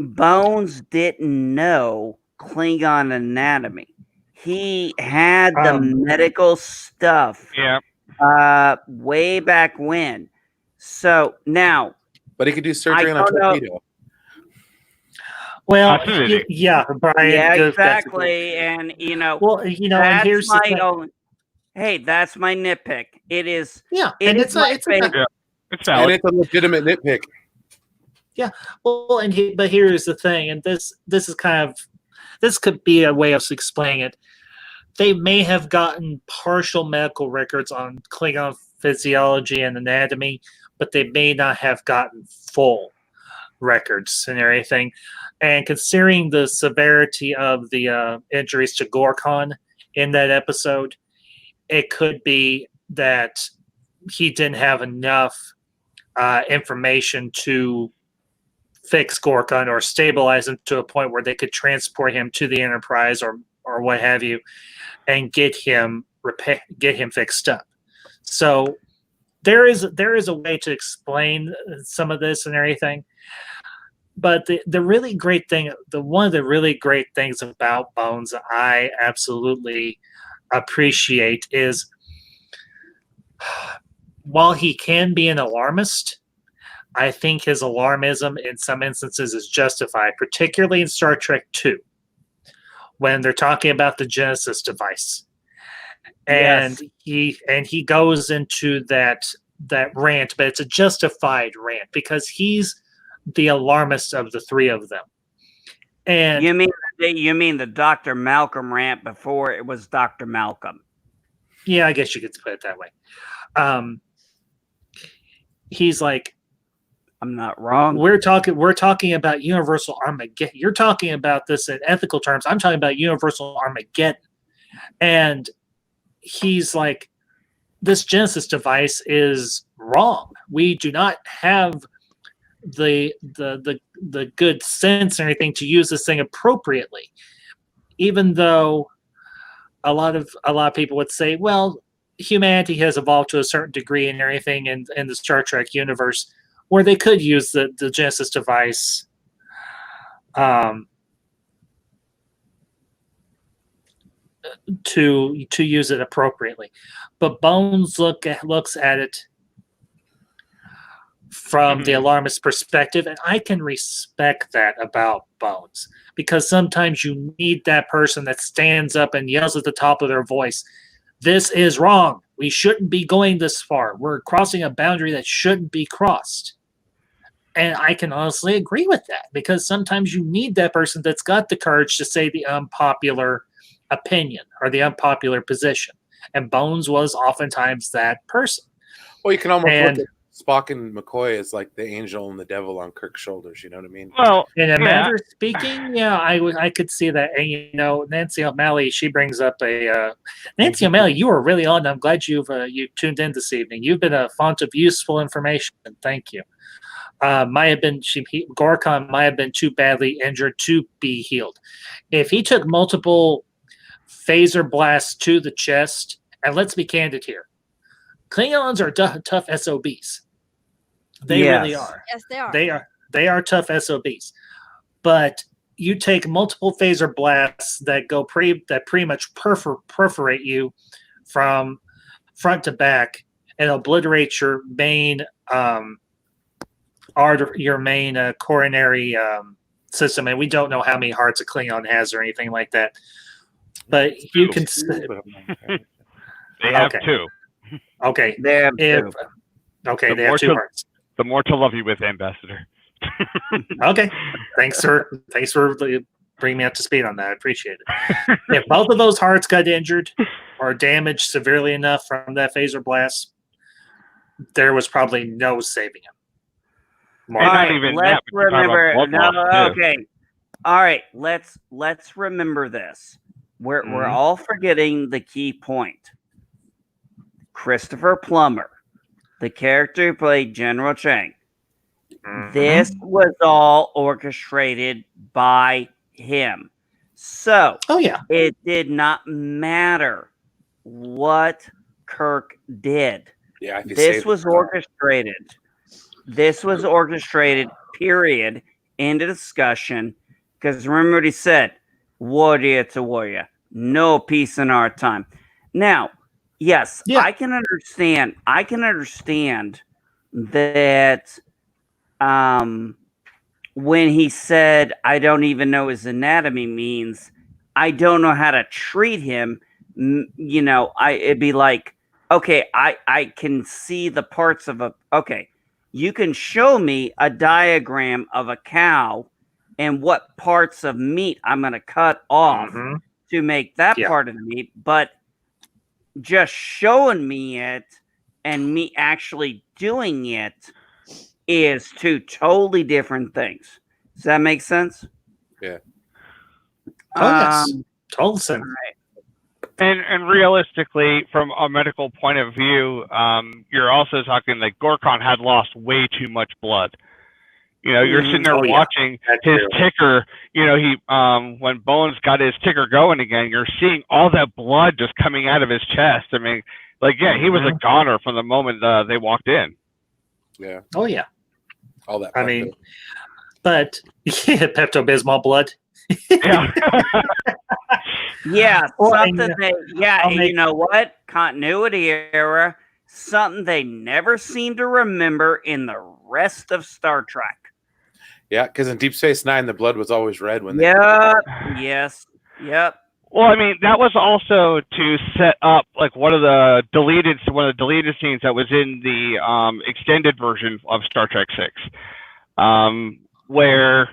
Bones didn't know Klingon anatomy. He had the medical stuff Yeah. way back when. So now, But he could do surgery on a don't know. torpedo. Well, Absolutely. yeah, Brian. yeah, that's- exactly. And Well, and that's here's the my thing. own. Hey, that's my nitpick. It is. Yeah, It and is it's my a favorite. It's And valid. it's a legitimate nitpick. well, but here's the thing, and this could be a way of explaining it. They may have gotten partial medical records on Klingon physiology and anatomy, but they may not have gotten full records and everything. And considering the severity of the injuries to Gorkon in that episode, it could be that he didn't have enough information to fix Gorkon or stabilize him to a point where they could transport him to the Enterprise or what have you, and get him fixed up. So there is a way to explain some of this and everything. But the really great thing, one of the really great things about Bones that I absolutely appreciate is, while he can be an alarmist, I think his alarmism in some instances is justified, particularly in Star Trek 2, when they're talking about the Genesis device. And he goes into that rant, but it's a justified rant because he's the alarmist of the three of them. And You mean the Dr. Malcolm rant before it was Dr. Malcolm? yeah, I guess you could put it that way. he's like, I'm not wrong. we're talking about universal Armageddon. You're talking about this in ethical terms. I'm talking about universal Armageddon. And he's like, this Genesis device is wrong. We do not have the good sense or anything to use this thing appropriately. Even though a lot of people would say, well, humanity has evolved to a certain degree and everything in the Star Trek universe where they could use the Genesis device to use it appropriately. But Bones looks at it from the alarmist perspective, and I can respect that about Bones, because sometimes you need that person that stands up and yells at the top of their voice, this is wrong. We shouldn't be going this far. We're crossing a boundary that shouldn't be crossed. And I can honestly agree with that, because sometimes you need that person that's got the courage to say the unpopular opinion or the unpopular position. And Bones was oftentimes that person. Well, you can almost look at Spock and McCoy as like the angel and the devil on Kirk's shoulders. You know what I mean? Well, In a matter of speaking, yeah, I could see that. And Nancy O'Malley, she brings up Nancy O'Malley. You were really on. I'm glad you tuned in this evening. You've been a font of useful information. Thank you. Gorkon might have been too badly injured to be healed. If he took multiple phaser blasts to the chest, and let's be candid here, Klingons are tough SOBs. They really are. Yes, they are. They are tough SOBs. But you take multiple phaser blasts that go pretty much perforate you from front to back and obliterate your main coronary system. And we don't know how many hearts a Klingon has or anything like that. But you can. They have two. Okay. They have two. Okay, they have two hearts. The more to love you with, Ambassador. Okay. Thanks for bringing me up to speed on that. I appreciate it. If both of those hearts got injured or damaged severely enough from that phaser blast, there was probably no saving him. All right, let's remember. Okay. All right, let's remember this. We're all forgetting the key point. Christopher Plummer, the character who played General Chang. This was all orchestrated by him. So, it did not matter what Kirk did. Yeah, this was orchestrated. This was orchestrated, period, end of discussion. Because remember what he said, warrior to warrior, no peace in our time. Now, yes, I can understand that when he said, I don't even know his anatomy means, I don't know how to treat him, it'd be like, okay, I can see the parts of you can show me a diagram of a cow and what parts of meat I'm going to cut off to make that part of the meat, but just showing me it and me actually doing it is two totally different things. Does that make sense? Yeah. Yes. Total sense. Right. And realistically, from a medical point of view, you're also talking like Gorkon had lost way too much blood. You're sitting there watching his ticker. He when Bones got his ticker going again, you're seeing all that blood just coming out of his chest. I mean, he was a goner from the moment they walked in. Yeah. Oh yeah. All that. I mean, but Pepto-Bismol blood. Yeah. Yeah, you know what? Continuity error, something they never seem to remember in the rest of Star Trek. Yeah, because in Deep Space Nine, the blood was always red when Yes. Yep. Well, I mean, that was also to set up one of the deleted scenes that was in the extended version of Star Trek 6, where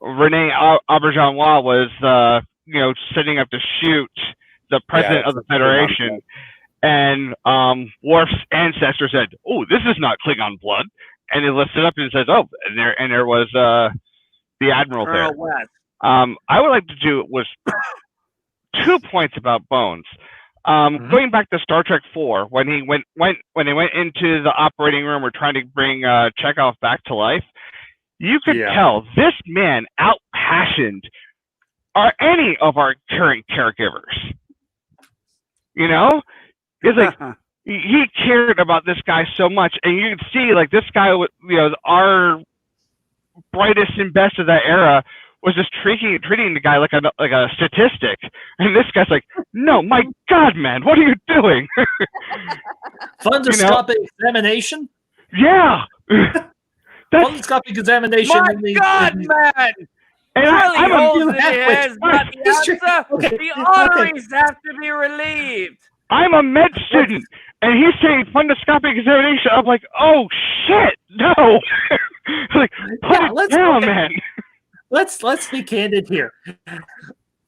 Renee Auberjonois was setting up to shoot the president of the Federation, And Worf's ancestor said, "Oh, this is not Klingon blood," and he lifts it up and says, "Oh," and there was the admiral there. West. I would like to do was 2 points about Bones. Going back to Star Trek 4, when they went into the operating room or trying to bring Chekhov back to life, you could tell this man out-passioned are any of our current caregivers. You know, it's like he cared about this guy so much, and you can see like this guy, our brightest and best of that era was just treating the guy like a statistic, and this guy's like, "No, my God, man, what are you doing?" Fundoscopic examination. Yeah, Fundoscopic examination. My God, man! And I'm a the arteries have to be relieved. I'm a med student, and he's saying fundoscopic examination. I'm like, "Oh shit, no!" Like, put it down, man. Let's be candid here.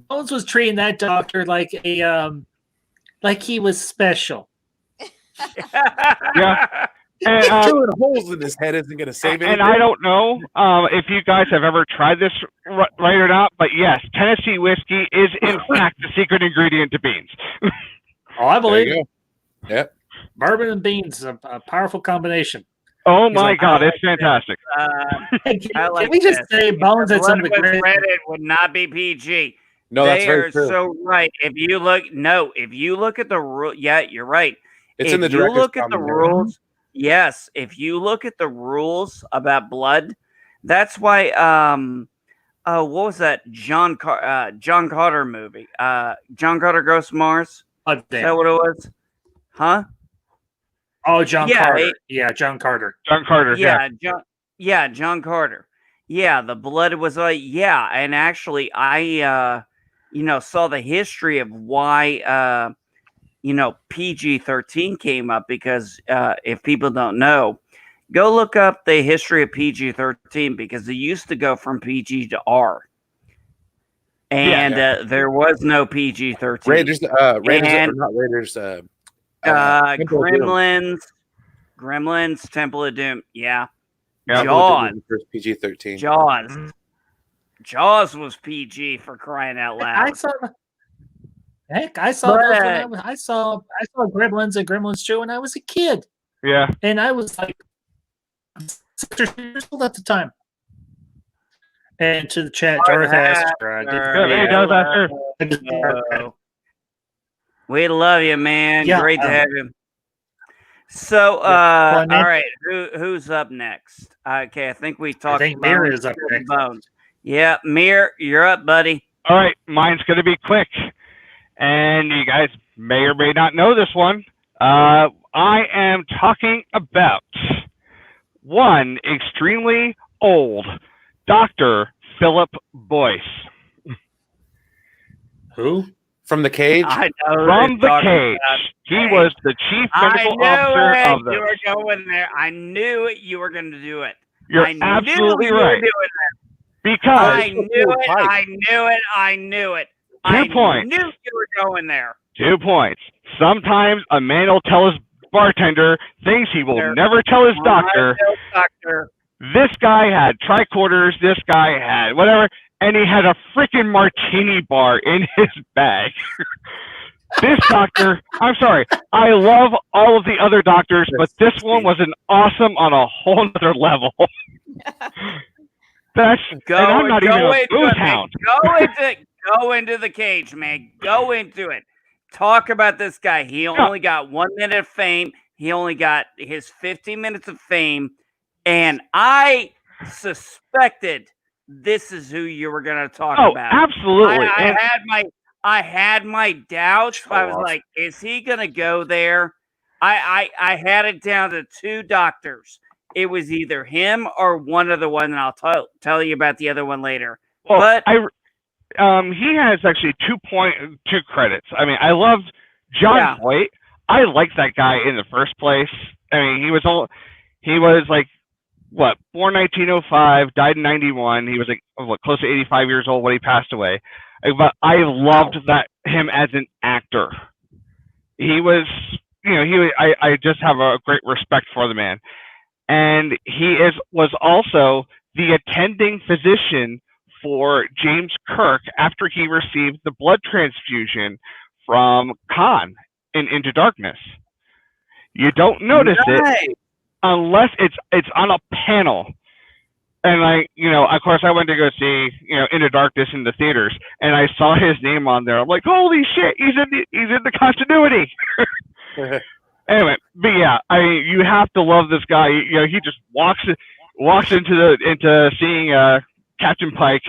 Bones was treating that doctor like like he was special. Yeah. And, drilling holes in his head isn't going to save anything. And I don't know if you guys have ever tried this right or not, but yes, Tennessee whiskey is in fact the secret ingredient to beans. Oh, I believe it. Yep. Bourbon and beans, a powerful combination. Oh my God, it's fantastic. Can we just say Bones had some of the great... It would not be PG. No, that's very true. So right. If you look at the rule, yeah, you're right. It's in the director's look at the rules. Yes, if you look at the rules about blood, that's why. What was that John Carter movie? John Carter Goes Mars. Oh, is that what it was? Huh? Oh, John Carter. John Carter. John Carter. John Carter. Yeah, the blood was and actually, I saw the history of why PG-13 came up because if people don't know, go look up the history of PG-13 because it used to go from PG to R. And there was no PG-13. Raiders, not Raiders. Gremlins, Temple of Doom. Yeah. Jaws. PG-13. Jaws was PG for crying out loud. I saw Gremlins and Gremlins 2 when I was a kid. Yeah. And I was like 6 years old at the time. And to the chat, Darth Astor. We love you, man. Yeah, great to have you. So, all right, who's up next? Okay, I think we talked. I think Mir is up next. Bones. Yeah, Mir, you're up, buddy. All right, mine's going to be quick. And you guys may or may not know this one. I am talking about one extremely old Dr. Philip Boyce. Who? From The Cage? I know. From The Cage. He was the chief medical officer of the... You were going there. I knew it. You were going to do it. You're absolutely right. Because I knew it. 2 points. I knew you were going there. 2 points. Sometimes a man will tell his bartender things he will never tell his doctor. This guy had tricorders. This guy had whatever. And he had a freaking martini bar in his bag. This doctor, I'm sorry, I love all of the other doctors, but this one was an awesome on a whole nother level. I'm not even a booze hound. Go into The Cage, man. Go into it. Talk about this guy. He only got 1 minute of fame. He only got his 15 minutes of fame. And I suspected this is who you were going to talk about. Absolutely. I had my doubts. I was like, is he going to go there? I had it down to 2 doctors. It was either him or one other one, and I'll tell you about the other one later. Well, but he has actually 2 credits. I mean, I loved John Voight. I liked that guy in the first place. I mean, he was like, what, born 1905, died in 91. He was like, close to 85 years old when he passed away. But I loved him as an actor. he was, I just have a great respect for the man. And he was also the attending physician for James Kirk after he received the blood transfusion from Khan in Into Darkness. You don't notice it unless it's on a panel. And of course, I went to go see, Into Darkness in the theaters, and I saw his name on there. I'm like, holy shit, he's in the continuity. Anyway, but yeah, you have to love this guy. He just walks into seeing Captain Pike,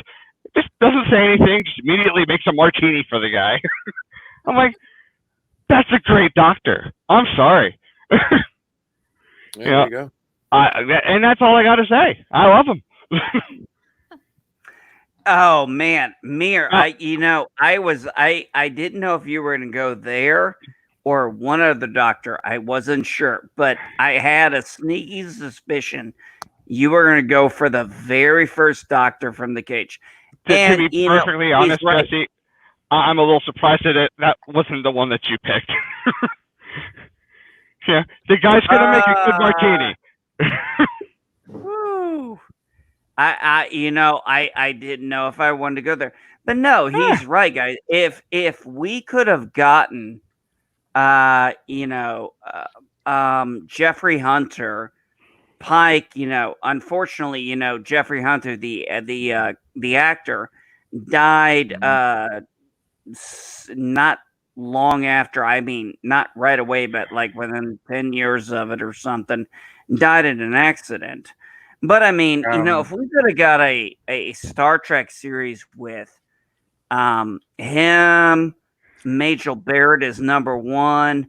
just doesn't say anything, just immediately makes a martini for the guy. I'm like, that's a great doctor. I'm sorry. There you go. And that's all I got to say. I love him. Oh man, Mir, I didn't know if you were going to go there or one other doctor. I wasn't sure, but I had a sneaky suspicion you were going to go for the very first doctor from the Cage. To be perfectly honest, right. Jesse, I'm a little surprised that wasn't the one that you picked. Yeah, the guy's going to make a good martini. Woo. I didn't know if I wanted to go there, but no, he's right, guys. If we could have gotten, Jeffrey Hunter, Pike, unfortunately, Jeffrey Hunter, the actor, died not long after. I mean, not right away, but like within 10 years of it or something, died in an accident. But I mean, if we could have got a Star Trek series with him, Majel Barrett is number one,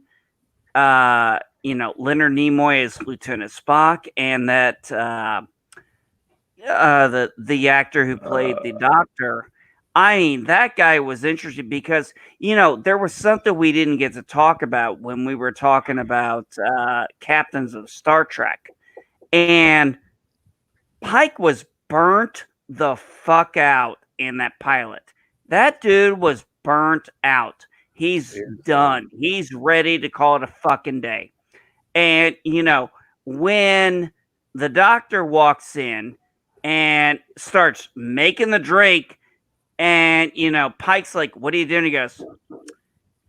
Leonard Nimoy is Lieutenant Spock, and that the actor who played the Doctor, I mean, that guy was interesting because, there was something we didn't get to talk about when we were talking about Captains of Star Trek. And Pike was burnt the fuck out in that pilot. That dude was burnt out. He's done. He's ready to call it a fucking day. And, when the Doctor walks in and starts making the drink, and, Pike's like, what are you doing? He goes,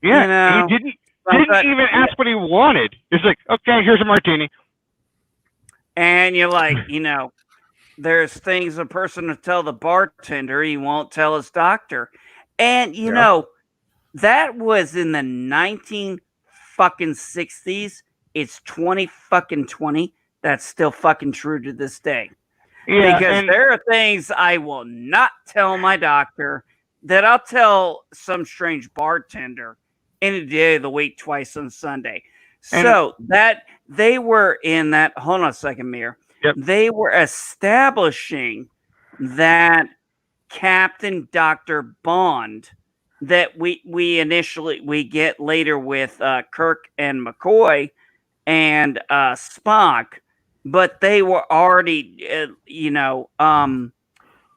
yeah, he didn't even ask what he wanted. He's like, okay, here's a martini. And you're like, there's things a person will tell the bartender he won't tell his doctor. And, that was in the 1960s. It's 2020. That's still fucking true to this day. Yeah, because there are things I will not tell my doctor that I'll tell some strange bartender any day of the week, twice on Sunday. So that they were in that. Hold on a second, Mir. Yep. They were establishing that Captain Dr. Bond that we initially get later with Kirk and McCoy and Spock, but they were already, Gene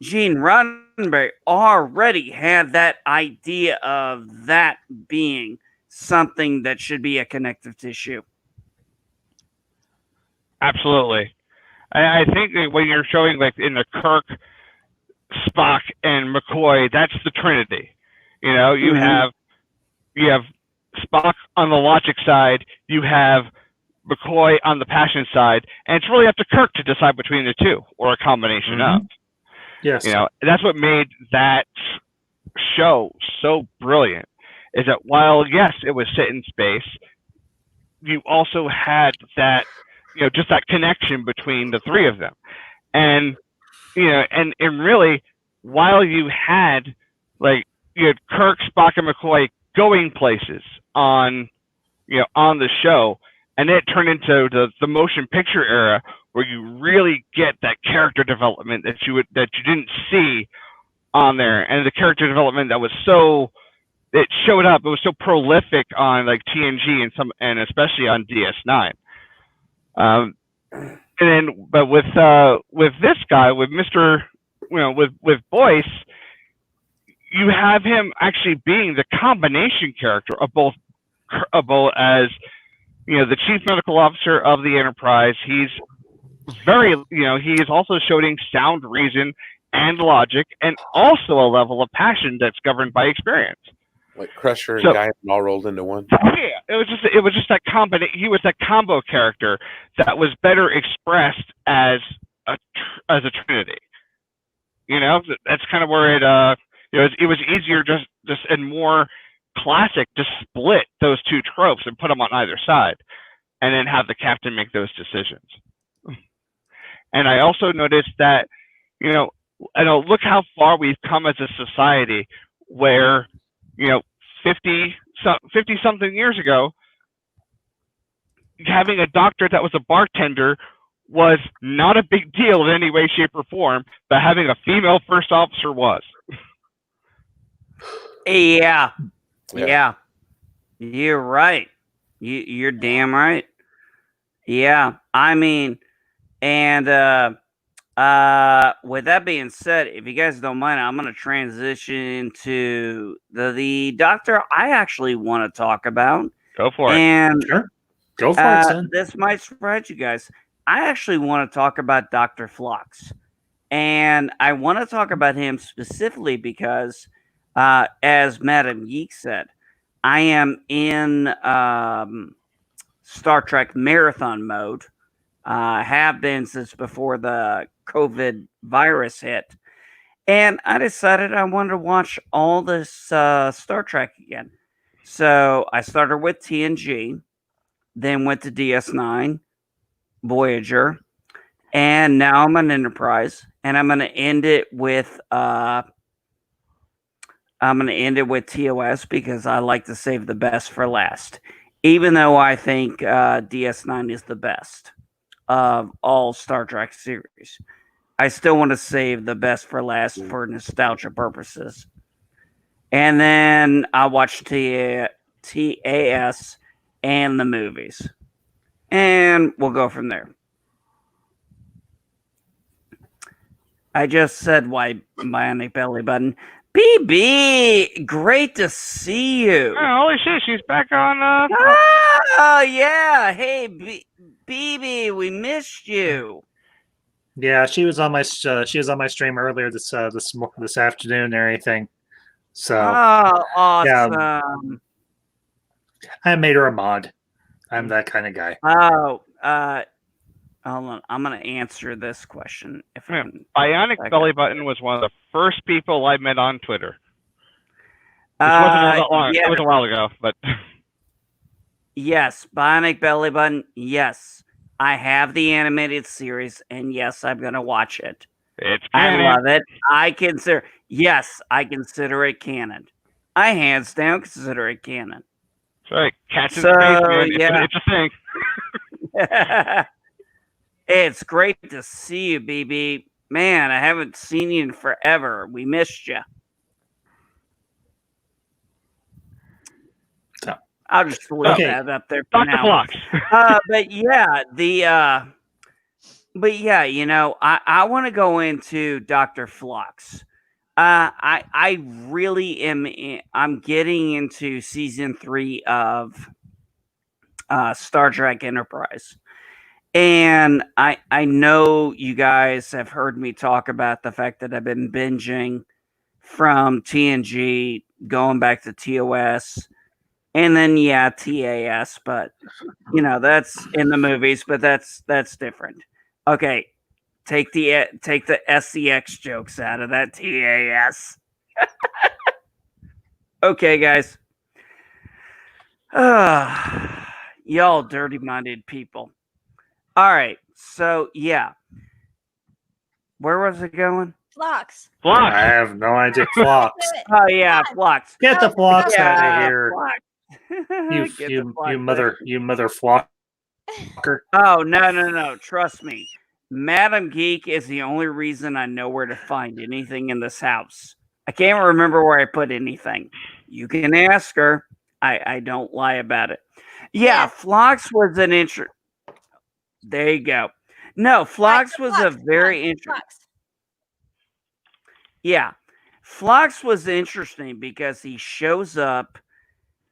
Roddenberry already had that idea of that being something that should be a connective tissue. Absolutely. I think that when you're showing like in the Kirk, Spock, and McCoy, that's the Trinity. You have Spock on the logic side, you have McCoy on the passion side, and it's really up to Kirk to decide between the two or a combination of. Yes. That's what made that show so brilliant. Is that while yes, it was set in space, you also had that. Just that connection between the three of them. And, and really, while you had Kirk, Spock, and McCoy going places on the show, and it turned into the motion picture era where you really get that character development that you didn't see on there. And the character development that was it showed up, it was so prolific on like TNG and especially on DS9. But with this guy, with Mr. with Boyce, you have him actually being the combination character of both as the chief medical officer of the Enterprise. He's very, he is also showing sound reason and logic, and also a level of passion that's governed by experience. Like Crusher and So- Guy all rolled into one. Yeah, it was just that he was that combo character that was better expressed as a trinity. That's kind of where it was easier just and more classic to split those two tropes and put them on either side, and then have the captain make those decisions. And I also noticed that, look how far we've come as a society, where 50 something years ago, having a doctor that was a bartender was not a big deal in any way, shape, or form, but having a female first officer was. Yeah. Yeah. Yeah. You're right. You're damn right. Yeah. I mean, and with that being said, if you guys don't mind, I'm going to transition to the doctor I actually want to talk about. Go for it. And Sure. Go for it, son. this might surprise you guys. I actually want to talk about Dr. Phlox. And I want to talk about him specifically because, as Madam Geek said, I am in Star Trek marathon mode. Have been since before the COVID virus hit. And I decided I wanted to watch all this Star Trek again. So I started with TNG, then went to DS9, Voyager, and now I'm on Enterprise. And I'm going to end it with TOS because I like to save the best for last. Even though I think DS9 is the best of all Star Trek series, I still want to save the best for last for nostalgia purposes. And then I watch TAS and the movies. And we'll go from there. I just said why Bionic Belly Button. BB, great to see you. Oh, holy shit, she's back on. Oh yeah, hey BB, we missed you. Yeah, she was on my stream earlier this afternoon and everything. So Oh, awesome. I made her a mod. I'm that kind of guy. Oh, hold on. I'm gonna answer this question. If I can, Bionic Belly Button was one of the first people I met on Twitter. This wasn't all that long. yeah. It was a while ago, but Yes, Bionic Belly Button. Yes, I have the animated series, and yes, I'm gonna watch it. it's I canon. love it. I consider it canon. I hands down consider it canon. Sorry, Cats in So, Space, man. yeah. It's a thing. It's great to see you, BB. Man, I haven't seen you in forever. We missed you. So- I'll just leave Okay. that up there for Dr. now. Phlox. But yeah, I want to go into Dr. Phlox. I really am. I'm getting into season 3 of Star Trek Enterprise, and I know you guys have heard me talk about the fact that I've been binging from TNG, going back to TOS, and then TAS. But that's in the movies, but that's different. Okay. Take the SCX jokes out of that TAS. Okay, guys. Y'all dirty-minded people. All right. So, yeah. Where was it going? Flocks. I Phlox. have no idea. Phlox. Do it. Oh, yeah, Come on. Phlox. Get the Phlox out of here. Phlox. Get the Phlox You mother Phlox. Oh, no. Trust me. Madam Geek is the only reason I know where to find anything in this house. I can't remember where I put anything. You can ask her. I don't lie about it. Yeah, Yes. Phlox was an There you go. No, Phlox was a very interesting. Flocks. Yeah. Phlox was interesting because he shows up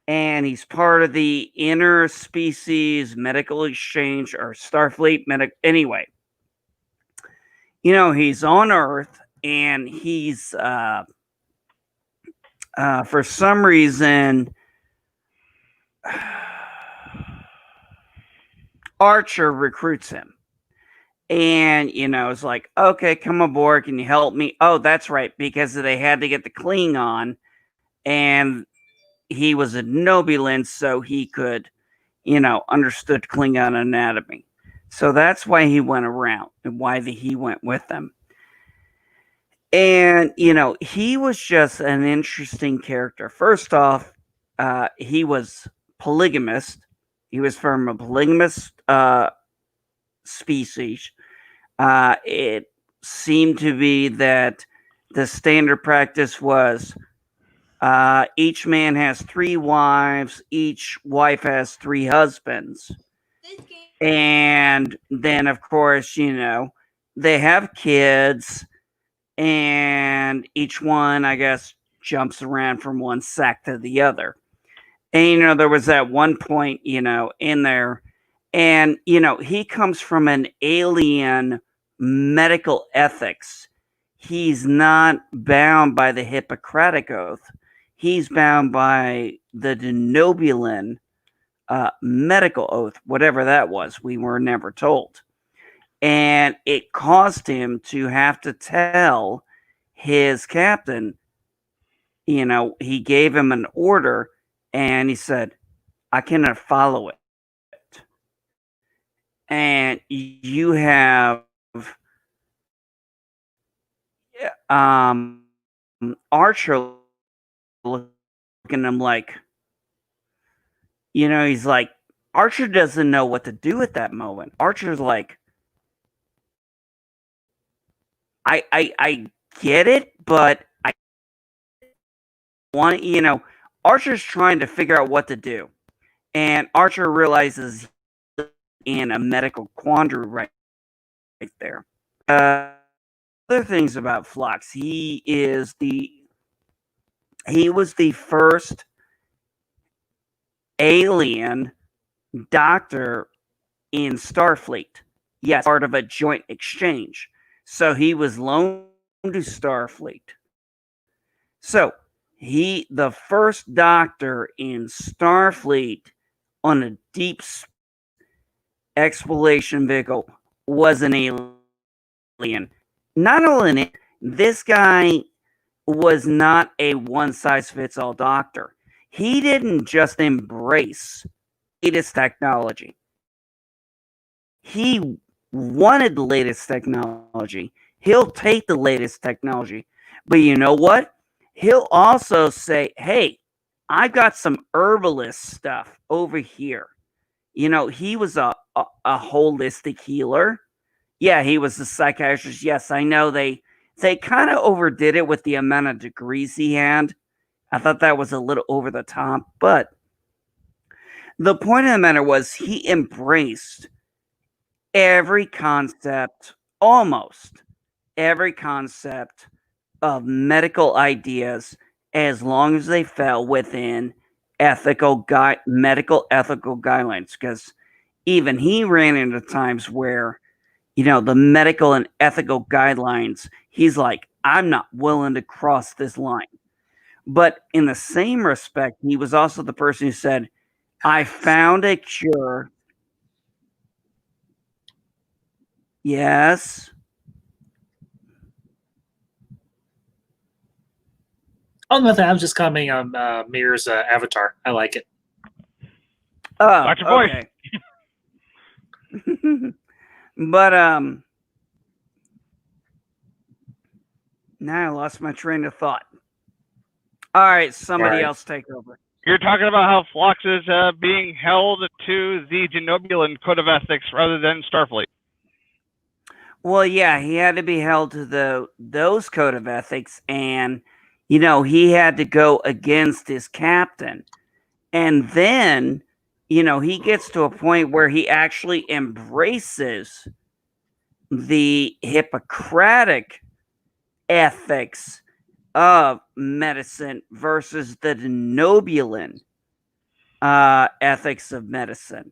and he's part of the interspecies medical exchange or Starfleet anyway. He's on Earth, and he's for some reason Archer recruits him. And, it's like, okay, come aboard. Can you help me? Oh, that's right. Because they had to get the Klingon, and he was a Denobulan, so he could, understood Klingon anatomy. So that's why he went around and why he went with them. And, he was just an interesting character. First off, he was polygamist. He was from a polygamous species. It seemed to be that the standard practice was each man has 3 wives, each wife has 3 husbands. And then, of course, they have kids, and each one, I guess, jumps around from one sack to the other. And, there was that one point, in there, and, he comes from an alien medical ethics. He's not bound by the Hippocratic Oath. He's bound by the Denobulan medical oath, whatever that was. We were never told. And it caused him to have to tell his captain, he gave him an order, and he said, I cannot follow it. And you have Archer looking at him like, he's like, Archer doesn't know what to do at that moment. Archer's like, I get it, but I want, Archer's trying to figure out what to do. And Archer realizes he's in a medical quandary right there. Other things about Phlox, he was the first alien doctor in Starfleet. Yes, part of a joint exchange. So he was loaned to Starfleet. So the first doctor in Starfleet on a deep exploration vehicle was an alien. Not only this guy was not a one-size-fits-all doctor. He didn't just embrace latest technology. He wanted the latest technology. He'll take the latest technology. But you know what? He'll also say, hey, I've got some herbalist stuff over here. He was a holistic healer. Yeah, he was a psychiatrist. Yes, I know they kind of overdid it with the amount of degrees he had. I thought that was a little over the top. But the point of the matter was he embraced almost every concept of medical ideas, as long as they fell within medical ethical guidelines. Because even he ran into times where, the medical and ethical guidelines, he's like, I'm not willing to cross this line. But in the same respect, he was also the person who said, I found a cure. Yes. Oh, nothing. I was just commenting on Mir's avatar. I like it. Oh, Watch your voice. Okay. But now I lost my train of thought. All right, somebody else take over. You're talking about how Phlox is being held to the Denobulan Code of Ethics rather than Starfleet. Well, yeah, he had to be held to those Code of Ethics, and he had to go against his captain. And then, he gets to a point where he actually embraces the Hippocratic ethics of medicine versus the Denobulan ethics of medicine.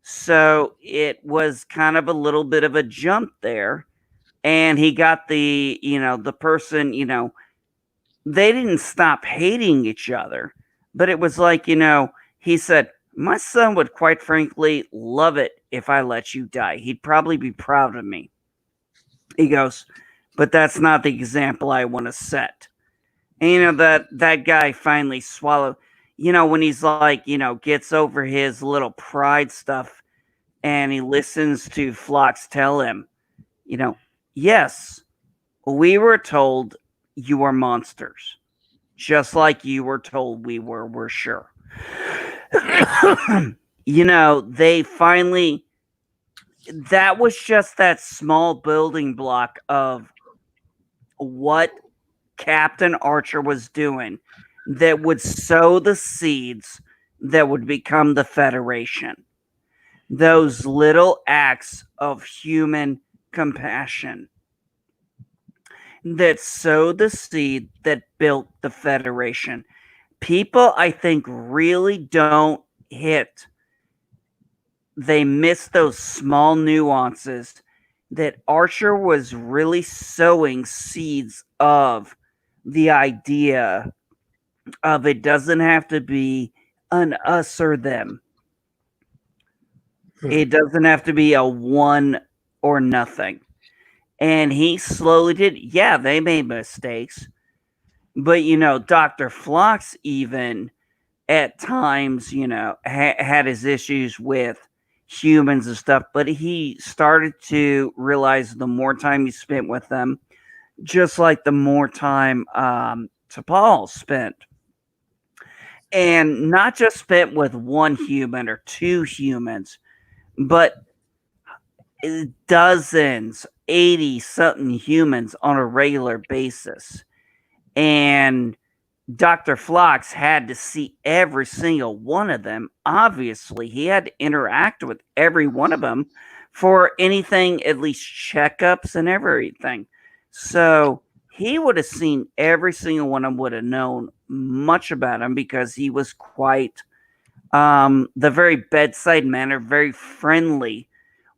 So it was kind of a little bit of a jump there. And he got the person, they didn't stop hating each other, but it was like, he said, my son would quite frankly love it if I let you die. He'd probably be proud of me. He goes, but that's not the example I want to set. And that guy finally swallowed, when he's like, gets over his little pride stuff and he listens to Phlox tell him, yes, we were told you are monsters, just like you were told we're sure. They finally, that was just that small building block of what Captain Archer was doing that would sow the seeds that would become the Federation. Those little acts of human compassion that sowed the seed that built the Federation. People, I think, really don't hit. They miss those small nuances that Archer was really sowing seeds of the idea of it doesn't have to be an us or them. It doesn't have to be a one or nothing. And he slowly did. Yeah, they made mistakes. But, Dr. Phlox even at times, had his issues with humans and stuff. But he started to realize the more time he spent with them, just like the more time T'Pol spent. And not just spent with one human or two humans, but dozens, 80 something humans on a regular basis. And Dr. Phlox had to see every single one of them. Obviously, he had to interact with every one of them for anything, at least checkups and everything. So he would have seen every single one of them, would have known much about him because he was quite the very bedside manner, very friendly,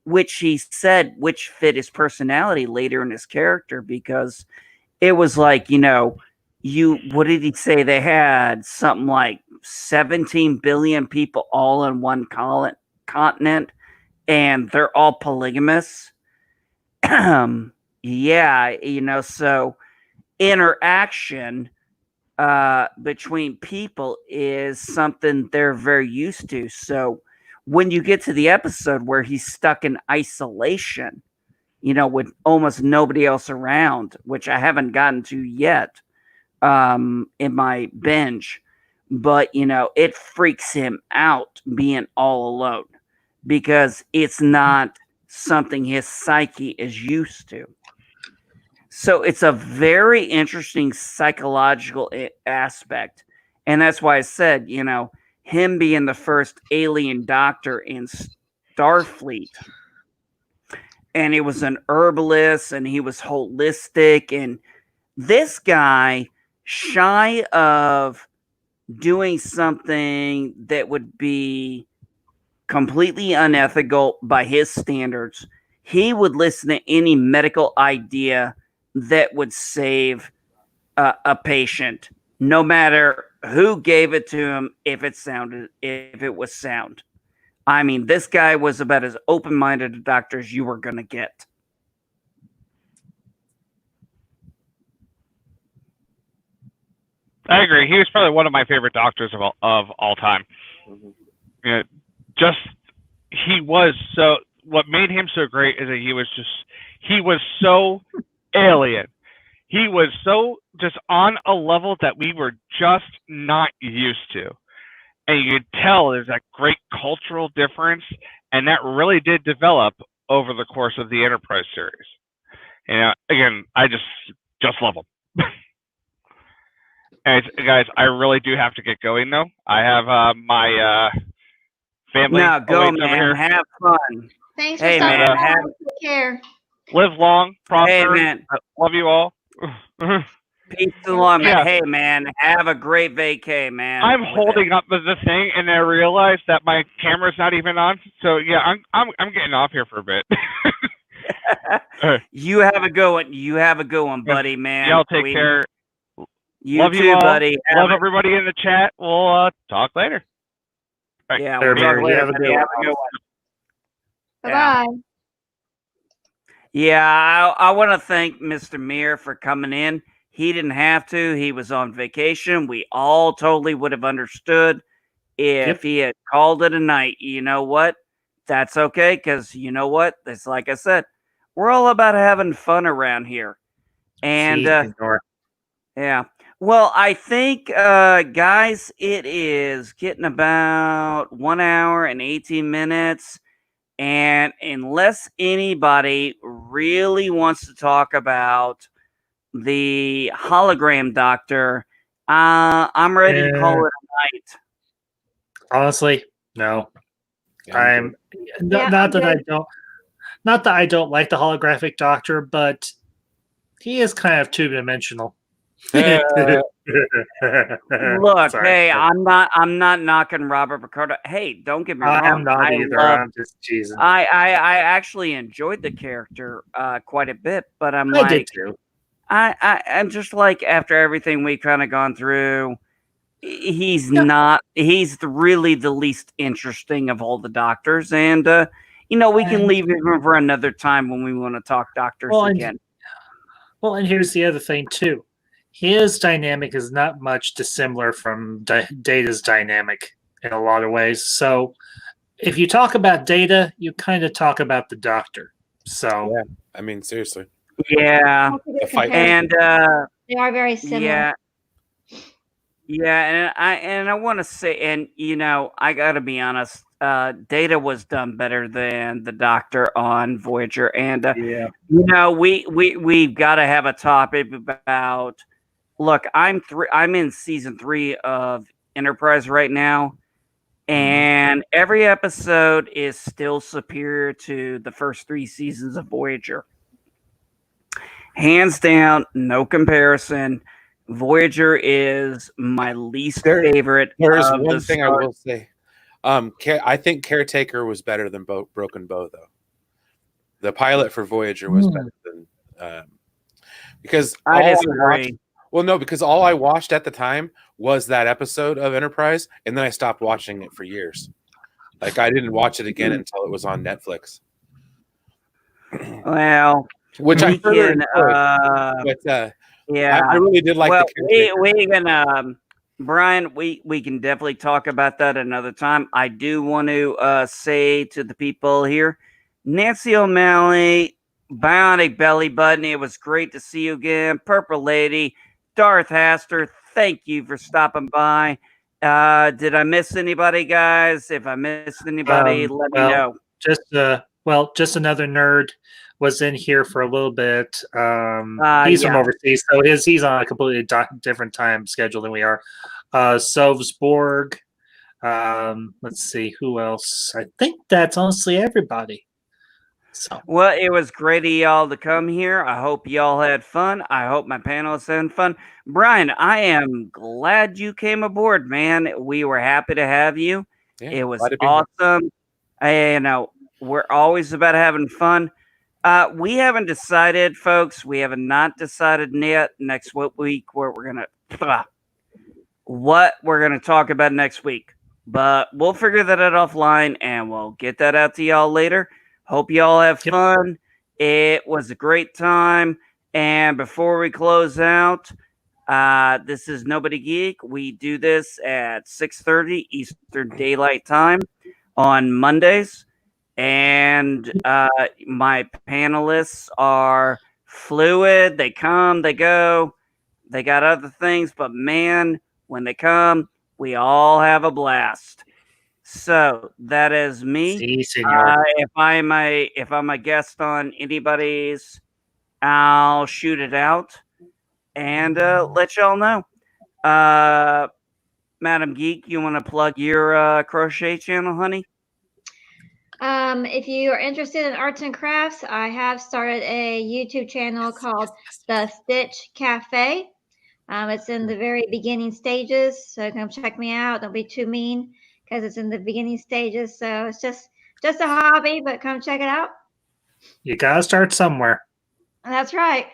which he said, which fit his personality later in his character, because it was like, what did he say? They had something like 17 billion people all on one continent, and they're all polygamous. Yeah, so interaction between people is something they're very used to. So when you get to the episode where he's stuck in isolation, with almost nobody else around, which I haven't gotten to yet in my binge, but it freaks him out being all alone because it's not something his psyche is used to. So it's a very interesting psychological aspect. And that's why I said, him being the first alien doctor in Starfleet, and he was an herbalist and he was holistic. And this guy, shy of doing something that would be completely unethical by his standards, he would listen to any medical idea that would save a patient, no matter who gave it to him, if it was sound. I mean, this guy was about as open-minded a doctor as you were going to get. I agree. He was probably one of my favorite doctors of all time. He was so. What made him so great is that he was so alien. He was so just on a level that we were just not used to. And you could tell there's that great cultural difference, and that really did develop over the course of the Enterprise series. Again, I just love him. And guys, I really do have to get going though. I have my family. No, go man, have fun. Thanks for stopping by. Take care. Live long, prosper. Hey, man. Love you all. Peace along, man. Yeah. Hey, man, have a great vacay, man. I'm with holding up the thing, and I realized that my camera's not even on. So yeah, I'm getting off here for a bit. it. You have a good one. You have a good one, buddy, man. Y'all take care. You Love too, you all. buddy. Love everybody in the chat. We'll talk later. Right. Yeah, Later, we'll talk Mary. later. Have a buddy. good Have one. a good one. Bye Yeah. bye. Yeah, I want to thank Mr. Mir for coming in. He didn't have to. He was on vacation. We all totally would have understood if Yep. he had called it a night. You know what? That's okay, because you know what? It's like I said, we're all about having fun around here. And Ignore. yeah. Well, I think, guys, it is getting about 1 hour and 18 minutes. And unless anybody really wants to talk about the hologram doctor, I'm ready to call it a night. Honestly, no. I'm Yeah, not that I don't like the holographic doctor, but he is kind of two-dimensional. Look, Sorry. hey, I'm not knocking Robert Picardo. Hey, don't get me wrong. I'm not either. I'm just teasing. I actually enjoyed the character quite a bit, but I'm I like, did too. I'm just like, after everything we've kind of gone through, he's really the least interesting of all the doctors, and we can leave him for another time when we want to talk doctors again. Well, and here's the other thing too. His dynamic is not much dissimilar from Data's dynamic in a lot of ways. So if you talk about Data, you kind of talk about the Doctor. So Yeah, I mean, seriously. Yeah, The fight. and They are very similar. yeah, and I want to say, and I gotta be honest, Data was done better than the Doctor on Voyager, and we've got to have a topic about. Look, I'm in season 3 of Enterprise right now, and every episode is still superior to the first 3 seasons of Voyager. Hands down, no comparison. Voyager is my least favorite. There is one thing I will say. I think Caretaker was better than Broken Bow, though. The pilot for Voyager was better than because I disagree. Because all I watched at the time was that episode of Enterprise, and then I stopped watching it for years. Like, I didn't watch it again until it was on Netflix. Well, which I can, but yeah, I really did like. Well, the we can, Brian. We can definitely talk about that another time. I do want to say to the people here, Nancy O'Malley, Bionic Belly Button. It was great to see you again, Purple Lady. Darth Haster, thank you for stopping by. Did I miss anybody, guys? If I missed anybody, let me know. Just another nerd was in here for a little bit. He's from overseas, so he's on a completely different time schedule than we are. Sovsborg. Let's see who else. I think that's honestly everybody. So. Well, it was great of y'all to come here. I hope y'all had fun. I hope my panelists had fun. Brian, I am glad you came aboard, man. We were happy to have you. Yeah, it was awesome. We're always about having fun. We haven't decided, folks. We have not decided yet next week what we're gonna talk about next week. But we'll figure that out offline, and we'll get that out to y'all later. Hope y'all have fun. It was a great time. And before we close out, this is Nobody Geek. We do this at 6:30 Eastern Daylight Time on Mondays. And my panelists are fluid. They come, they go. They got other things. But, man, when they come, we all have a blast. So that is me. If I'm a guest on anybody's, I'll shoot it out and let y'all know. Madam Geek, you want to plug your crochet channel, honey? If you are interested in arts and crafts, I have started a YouTube channel called The Stitch Cafe. It's in the very beginning stages, so come check me out. Don't be too mean because it's in the beginning stages. So it's just a hobby, but come check it out. You gotta start somewhere. That's right.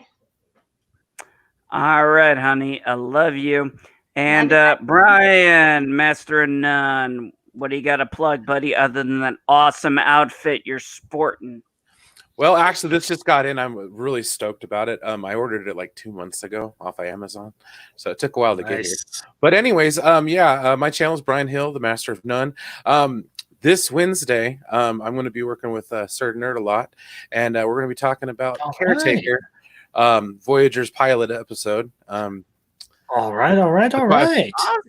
All right, honey. I love you. And Love you. Brian, Master of None, what do you got to plug, buddy, other than that awesome outfit you're sporting? Well, actually, this just got in. I'm really stoked about it. I ordered it like 2 months ago off of Amazon, so it took a while to get here. But anyways, my channel is Brian Hill, the Master of None. This Wednesday, I'm going to be working with Sir Nerd a lot, and we're going to be talking about Caretaker, Voyager's pilot episode. All right.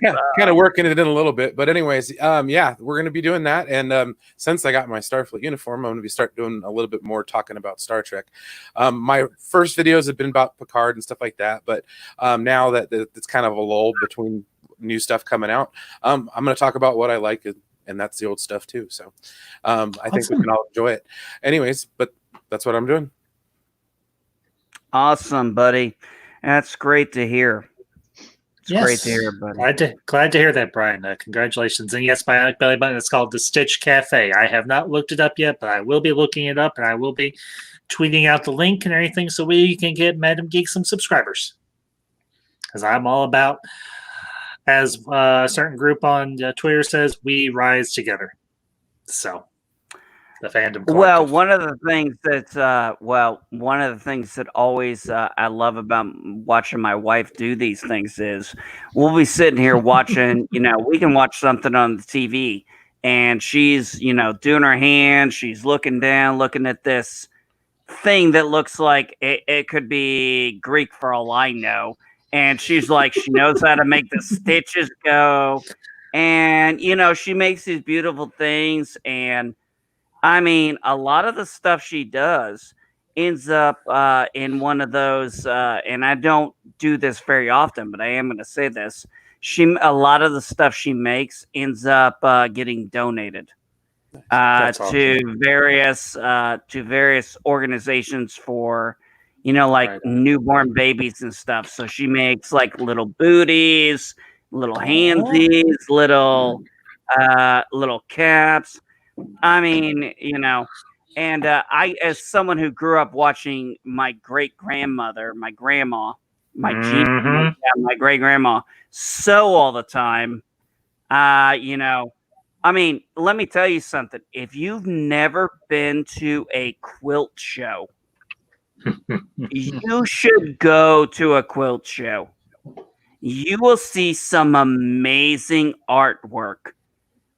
Yeah, kind of working it in a little bit, but anyways, we're going to be doing that. And since I got my Starfleet uniform, I'm going to be start doing a little bit more talking about Star Trek. My first videos have been about Picard and stuff like that, but now that it's kind of a lull between new stuff coming out, I'm going to talk about what I like, and that's the old stuff too. So I think we can all enjoy it. Anyways, but that's what I'm doing. Awesome, buddy. That's great to hear. It's great to hear, buddy. Glad to hear that, Brian. Congratulations. And yes, my belly button is called the Stitch Cafe. I have not looked it up yet, but I will be looking it up, and I will be tweeting out the link and everything so we can get Madam Geek some subscribers. Because I'm all about, as a certain group on Twitter says, we rise together. So, the fandom collective. Well, one of the things that always I love about watching my wife do these things is we'll be sitting here watching, we can watch something on the TV and she's, doing her hands, she's looking down, looking at this thing that looks like it could be Greek for all I know. And she's like, she knows how to make the stitches go. And, she makes these beautiful things. And I mean, a lot of the stuff she does ends up in one of those, and I don't do this very often, but I am going to say this. A lot of the stuff she makes ends up getting donated to various organizations for, newborn babies and stuff. So she makes like little booties, little handsies, little caps. I mean, and I, as someone who grew up watching my great grandmother, my grandma, my great grandma sew all the time, I mean, let me tell you something. If you've never been to a quilt show, you should go to a quilt show. You will see some amazing artwork.